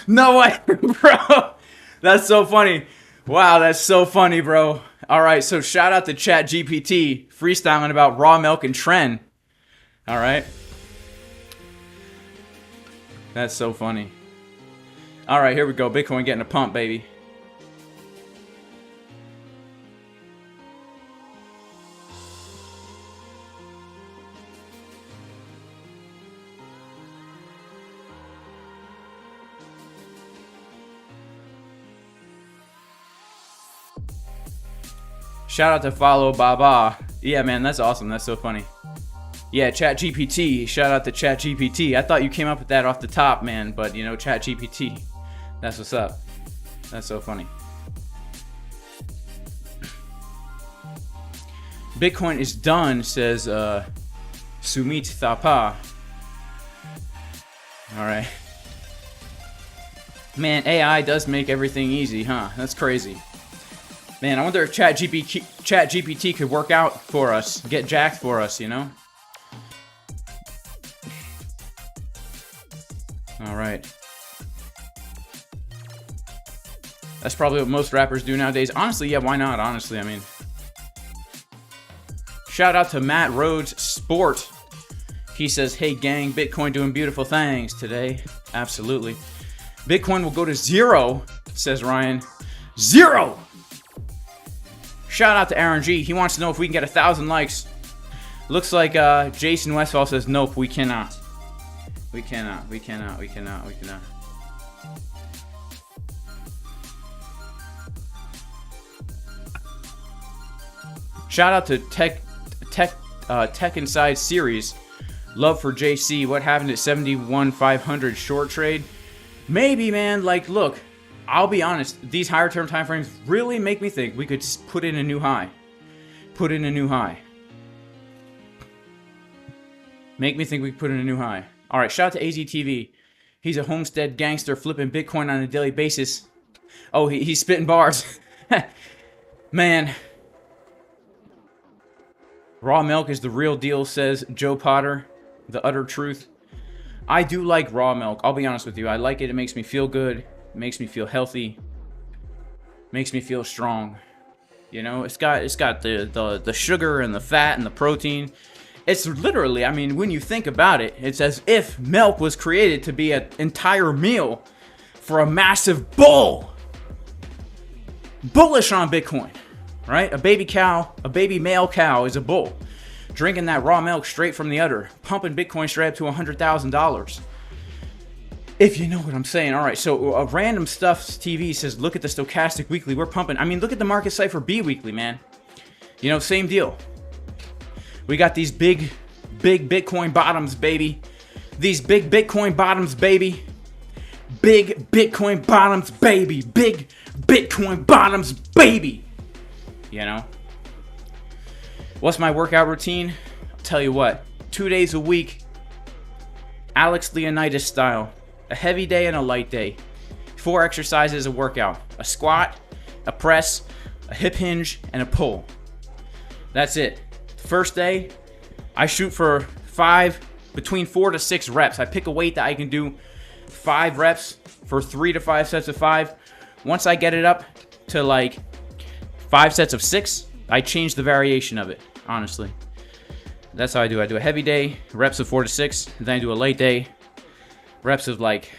No way, bro. That's so funny. Wow, that's so funny, bro. All right, so shout out to Chat GPT, freestyling about raw milk and trend. All right. That's so funny. All right, here we go. Bitcoin getting a pump, baby. Shout out to Follow Baba. Yeah, man, that's awesome. That's so funny. Yeah, Chat GPT. Shout out to Chat GPT. I thought you came up with that off the top, man, but you know, Chat GPT. That's what's up. That's so funny. Bitcoin is done, says Sumit Thapa. All right. Man, AI does make everything easy, huh? That's crazy. Man, I wonder if Chat GPT could work out for us, get jacked for us, you know? All right. That's probably what most rappers do nowadays. Honestly, yeah, why not? Honestly, I mean. Shout out to Matt Rhodes Sport. He says, hey gang, Bitcoin doing beautiful things today. Absolutely. Bitcoin will go to 0, says Ryan. 0! Shout out to Aaron G. He wants to know if we can get 1,000 likes. Looks like Jason Westfall says, nope, we cannot. We cannot. Shout out to Tech Inside Series. Love for JC. What happened at 71,500 short trade? Maybe, man. Like, look, I'll be honest. These higher term time frames really make me think we could put in a new high. Make me think we could put in a new high. All right. Shout out to AZTV. He's a homestead gangster flipping Bitcoin on a daily basis. Oh, he's spitting bars. Man. Raw milk is the real deal, says Joe Potter. The utter truth. I do like raw milk. I'll be honest with you. I like it. It makes me feel good. It makes me feel healthy. Makes me feel strong. You know, it's got the sugar and the fat and the protein. It's literally, I mean, when you think about it, it's as if milk was created to be an entire meal for a massive bull. Bullish on Bitcoin, right? A baby cow, a baby male cow is a bull. Drinking that raw milk straight from the udder, pumping Bitcoin straight up to $100,000. If you know what I'm saying. All right, so Random Stuffs TV says, look at the stochastic weekly. We're pumping. I mean, look at the market Cipher B weekly, man. You know, same deal. We got these big Bitcoin bottoms, baby. These big Bitcoin bottoms, baby. Big Bitcoin bottoms, baby. Big Bitcoin bottoms, baby. You know? What's my workout routine? I'll tell you what. 2 days a week. Alex Leonidas style. A heavy day and a light day. 4 exercises a workout. A squat, a press, a hip hinge, and a pull. That's it. First day, I shoot for between 4 to 6 reps. I pick a weight that I can do 5 reps for 3 to 5 sets of 5. Once I get it up to like 5 sets of 6, I change the variation of it, honestly. That's how I do. I do a heavy day, reps of 4 to 6, and then I do a light day, reps of like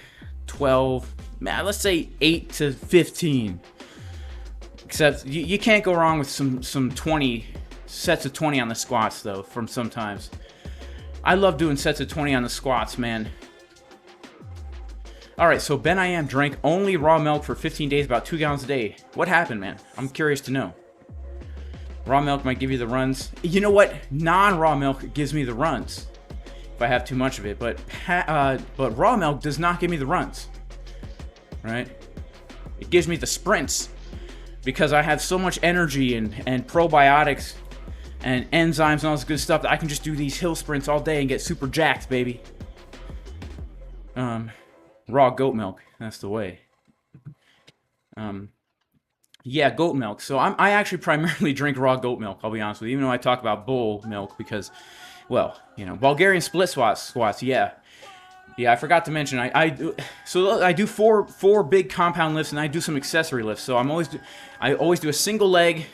12, man, let's say 8 to 15. Except you can't go wrong with some 20 sets of 20 on the squats though. From sometimes, I love doing sets of 20 on the squats, man. All right, so Ben I Am drank only raw milk for 15 days, about 2 gallons a day. What happened, man? I'm curious to know. Raw milk might give you the runs. You know what? Non-raw milk gives me the runs if I have too much of it, but raw milk does not give me the runs, right? It gives me the sprints because I have so much energy and probiotics and enzymes and all this good stuff that I can just do these hill sprints all day and get super jacked, baby. Raw goat milk, that's the way. Yeah, goat milk. So I actually primarily drink raw goat milk, I'll be honest with you, even though I talk about bull milk because, well, you know, Bulgarian split squats, yeah. Yeah, I forgot to mention, I do four big compound lifts and I do some accessory lifts. So I always do a single leg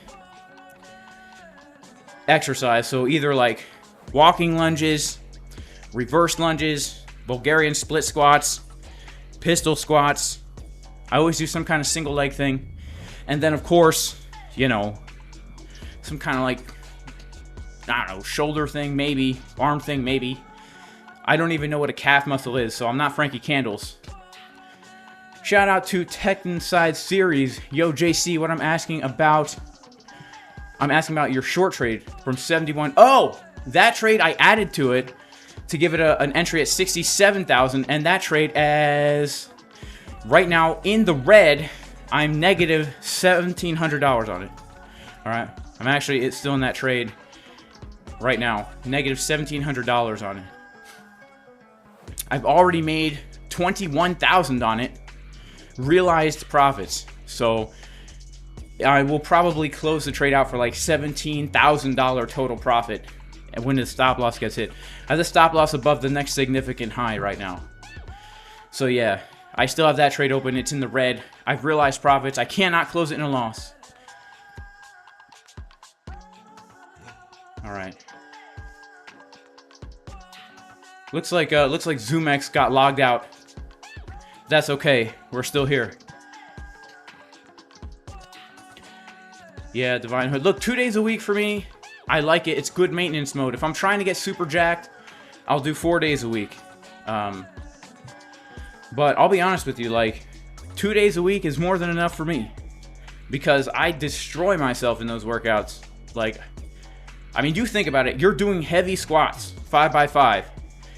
exercise. So either like walking lunges, reverse lunges, Bulgarian split squats, pistol squats. I always do some kind of single leg thing. And then, of course, you know, some kind of like, I don't know, shoulder thing, maybe. Arm thing, maybe. I don't even know what a calf muscle is, so I'm not Frankie Candles. Shout out to Tech Inside Series. Yo, JC, what I'm asking about your short trade from 71. Oh, that trade I added to it to give it an entry at 67,000. And that trade as, right now, in the red, I'm negative $1,700 on it. All right, it's still in that trade right now. Negative $1,700 on it. I've already made $21,000 on it, realized profits. So I will probably close the trade out for like $17,000 total profit when the stop loss gets hit. I have the stop loss above the next significant high right now. So yeah. I still have that trade open. It's in the red. I've realized profits. I cannot close it in a loss. All right. Looks like ZOOMEX got logged out. That's okay. We're still here. Yeah, Divine Hood. Look, 2 days a week for me. I like it. It's good maintenance mode. If I'm trying to get super jacked, I'll do 4 days a week. But I'll be honest with you, like, 2 days a week is more than enough for me. Because I destroy myself in those workouts. Like, I mean, you think about it. You're doing heavy squats, 5x5.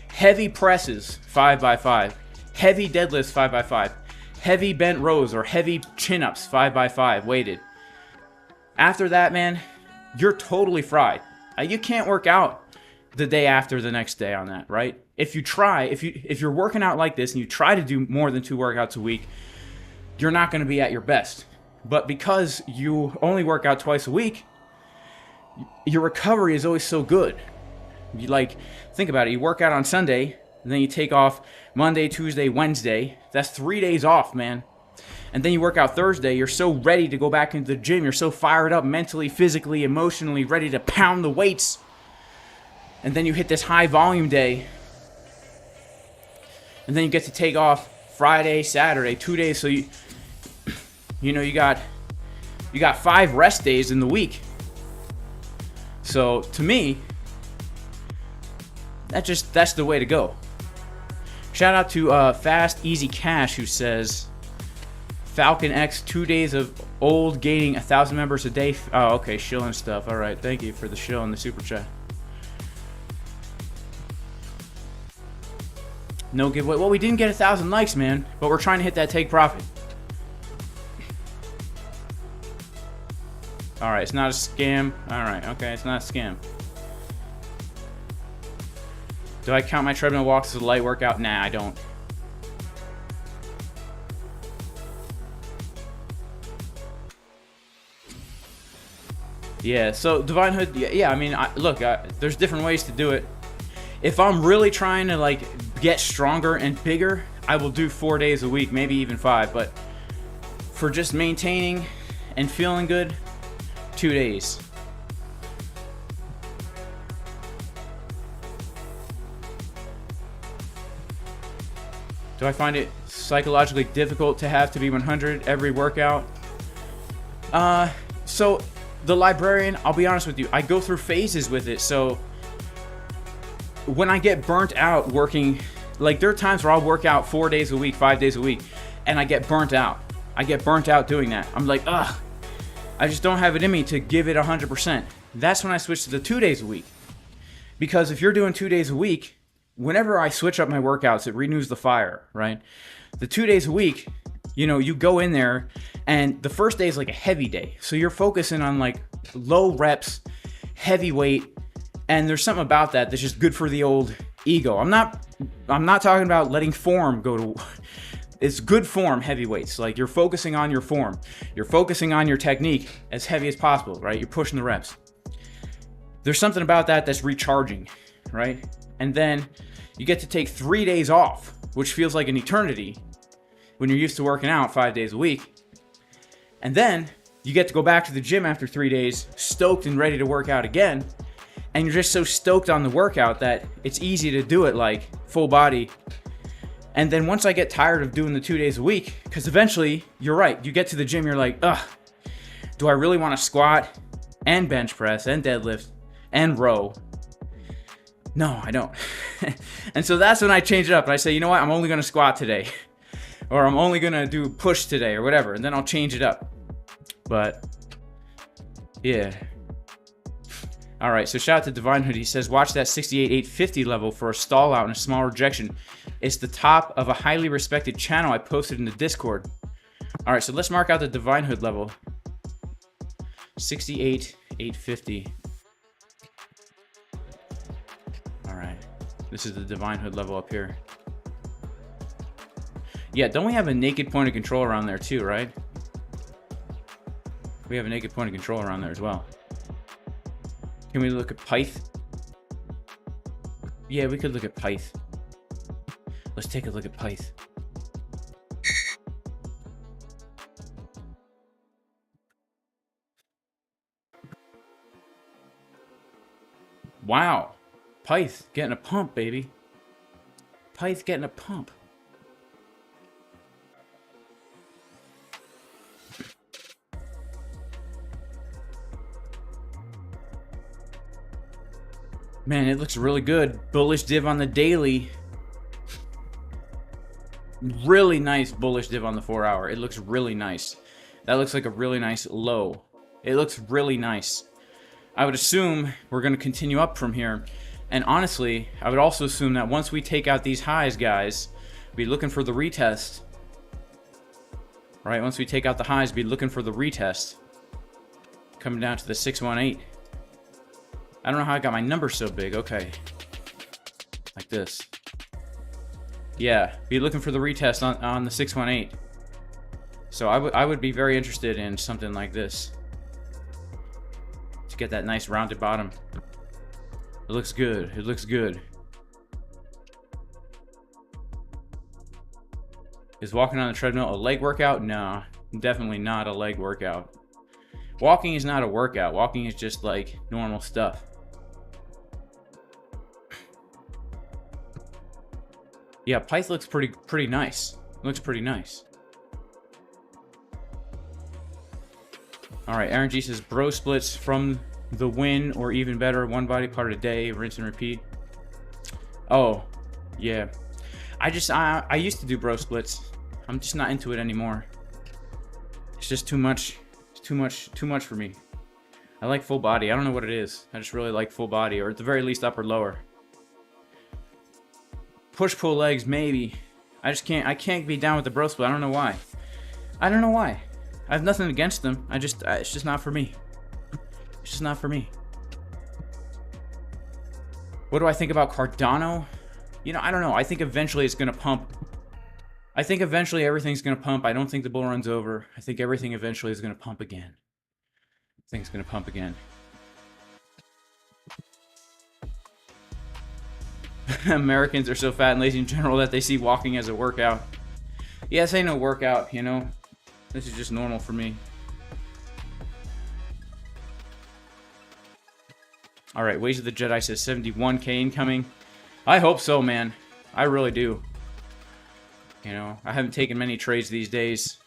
Heavy presses, 5x5. Heavy deadlifts, 5x5. Heavy bent rows or heavy chin-ups, 5x5, weighted. After that, man, you're totally fried. You can't work out the day after the next day on that, right? If you try, if you're working out like this and you try to do more than 2 workouts a week, you're not going to be at your best. But because you only work out twice a week, your recovery is always so good. You think about it. You work out on Sunday, and then you take off Monday, Tuesday, Wednesday. That's 3 days off, man. And then you work out Thursday. You're so ready to go back into the gym. You're so fired up mentally, physically, emotionally, ready to pound the weights. And then you hit this high volume day. And then you get to take off Friday, Saturday, 2 days. So you got 5 rest days in the week. So to me, that's the way to go. Shout out to Fast Easy Cash, who says Falcon X 2 days of old gaining 1,000 members a day. Oh, okay, shill and stuff. All right, thank you for the shill and the super chat. No giveaway. Well, we didn't get 1,000 likes, man, but we're trying to hit that take profit. All right, it's not a scam. All right, okay, it's not a scam. Do I count my treadmill walks as a light workout? Nah, I don't. Yeah, so Divine Hood, yeah, I mean, look, there's different ways to do it. If I'm really trying to, like, get stronger and bigger, I will do 4 days a week, maybe even 5. But for just maintaining and feeling good, 2 days. Do I find it psychologically difficult to have to be 100 every workout? So the librarian, I'll be honest with you, I go through phases with it. So when I get burnt out working, like there are times where I'll work out 4 days a week, 5 days a week, and I get burnt out. I get burnt out doing that. I'm like, ugh, I just don't have it in me to give it 100%. That's when I switch to the 2 days a week. Because if you're doing 2 days a week, whenever I switch up my workouts, it renews the fire, right? The 2 days a week, you know, you go in there and the first day is like a heavy day. So you're focusing on like low reps, heavy weight, and there's something about that that's just good for the old ego. I'm not talking about letting form go to, it's good form heavy weights. Like you're focusing on your form. You're focusing on your technique as heavy as possible, right? You're pushing the reps. There's something about that that's recharging, right? And then you get to take 3 days off, which feels like an eternity when you're used to working out 5 days a week. And then you get to go back to the gym after 3 days, stoked and ready to work out again. And you're just so stoked on the workout that it's easy to do it like full body. And then once I get tired of doing the 2 days a week, because eventually, you're right, you get to the gym, you're like, ugh, do I really want to squat and bench press and deadlift and row? No, I don't. And so that's when I change it up and I say, you know what, I'm only going to squat today. Or I'm only going to do push today or whatever. And then I'll change it up. But, yeah. All right, so shout out to Divine Hood. He says, watch that 68,850 level for a stall out and a small rejection. It's the top of a highly respected channel I posted in the Discord. All right, so let's mark out the Divine Hood level. 68,850. All right, this is the Divine Hood level up here. Yeah, don't we have a naked point of control around there too, right? We have a naked point of control around there as well. Can we look at Pyth? Yeah, we could look at Pyth. Let's take a look at Pyth. Wow. Pyth getting a pump, baby. Pyth getting a pump. Man, it looks really good. Bullish div on the daily. Really nice bullish div on the 4 hour. It looks really nice. That looks like a really nice low. It looks really nice. I would assume we're going to continue up from here. And honestly, I would also assume that once we take out these highs, guys, be looking for the retest. Right? Once we take out the highs, be looking for the retest. Coming down to the 618. I don't know how I got my number so big. Okay. Like this. Yeah, be looking for the retest on the 618. So I would be very interested in something like this. To get that nice rounded bottom. It looks good. It looks good. Is walking on the treadmill a leg workout? No, definitely not a leg workout. Walking is not a workout. Walking is just like normal stuff. Yeah, Pyth looks pretty nice. Looks pretty nice. All right, Aaron G says bro splits from the win or even better, one body part a day, rinse and repeat. Oh, yeah. I used to do bro splits. I'm just not into it anymore. It's just too much. It's too much for me. I like full body. I don't know what it is. I just really like full body, or at the very least upper lower. Push pull legs maybe. I can't be down with the bro split. I don't know why. I don't know why. I have nothing against them. It's just not for me. It's just not for me. What do I think about Cardano? You know, I don't know. I think eventually it's going to pump. I think eventually everything's going to pump. I don't think the bull run's over. I think everything eventually is going to pump again. I think it's going to pump again. Americans are so fat and lazy in general that they see walking as a workout. Yeah, this ain't no workout, you know. This is just normal for me. All right, Ways of the Jedi says 71K incoming. I hope so, man. I really do. You know, I haven't taken many trades these days.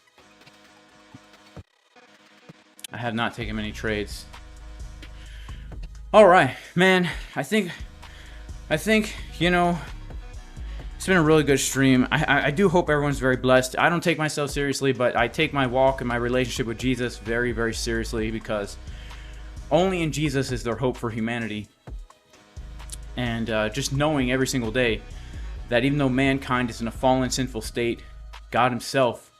I have not taken many trades. All right, man. I think, you know, it's been a really good stream. I do hope everyone's very blessed. I don't take myself seriously, but I take my walk and my relationship with Jesus very, very seriously, because only in Jesus is there hope for humanity. And just knowing every single day that even though mankind is in a fallen, sinful state, God himself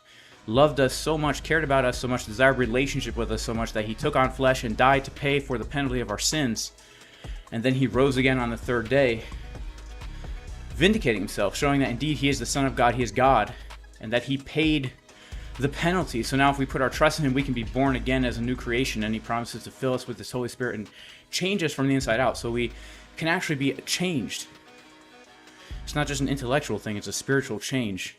loved us so much, cared about us so much, desired relationship with us so much that he took on flesh and died to pay for the penalty of our sins. And then he rose again on the third day, vindicating himself, showing that indeed he is the Son of God, he is God, and that he paid the penalty. So now if we put our trust in him, we can be born again as a new creation, and he promises to fill us with his Holy Spirit and change us from the inside out, so we can actually be changed. It's not just an intellectual thing, it's a spiritual change.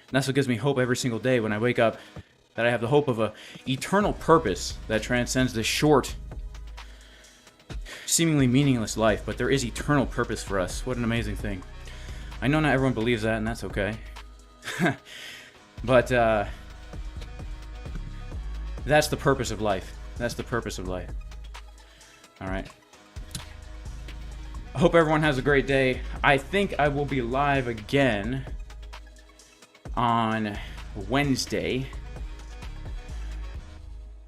And that's what gives me hope every single day when I wake up, that I have the hope of an eternal purpose that transcends this short, seemingly meaningless life, but there is eternal purpose for us. What an amazing thing. I know not everyone believes that, and that's okay. But that's the purpose of life. That's the purpose of life. All right. I hope everyone has a great day. I think I will be live again on Wednesday.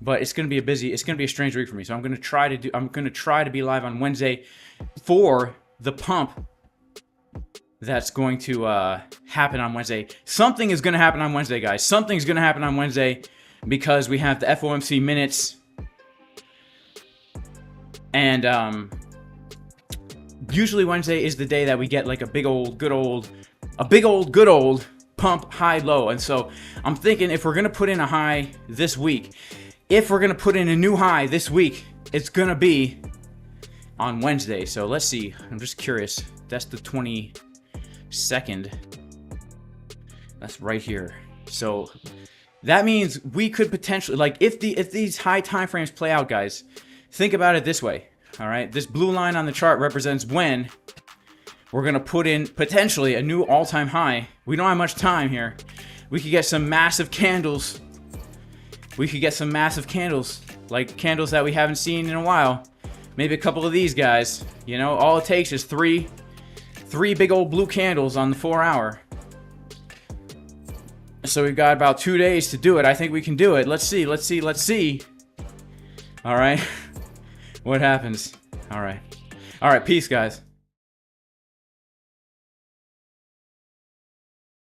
But it's going to be a strange week for me. So I'm going to try to be live on Wednesday for the pump that's going to happen on Wednesday. Something is going to happen on Wednesday, guys. Something's going to happen on Wednesday, because we have the FOMC minutes, and usually Wednesday is the day that we get like a big old good old pump high low. And so I'm thinking, if we're going to put in a high this week, if we're going to put in a new high this week, it's going to be on Wednesday. So let's see. I'm just curious. That's the 22nd. That's right here. So that means we could potentially, like, if these high time frames play out, guys, think about it this way. All right, this blue line on the chart represents when we're going to put in potentially a new all-time high. We don't have much time here. We could get some massive candles. Like candles that we haven't seen in a while. Maybe a couple of these guys. You know, all it takes is three big old blue candles on the 4 hour. So we've got about 2 days to do it. I think we can do it. Let's see. All right. What happens? All right. Peace, guys.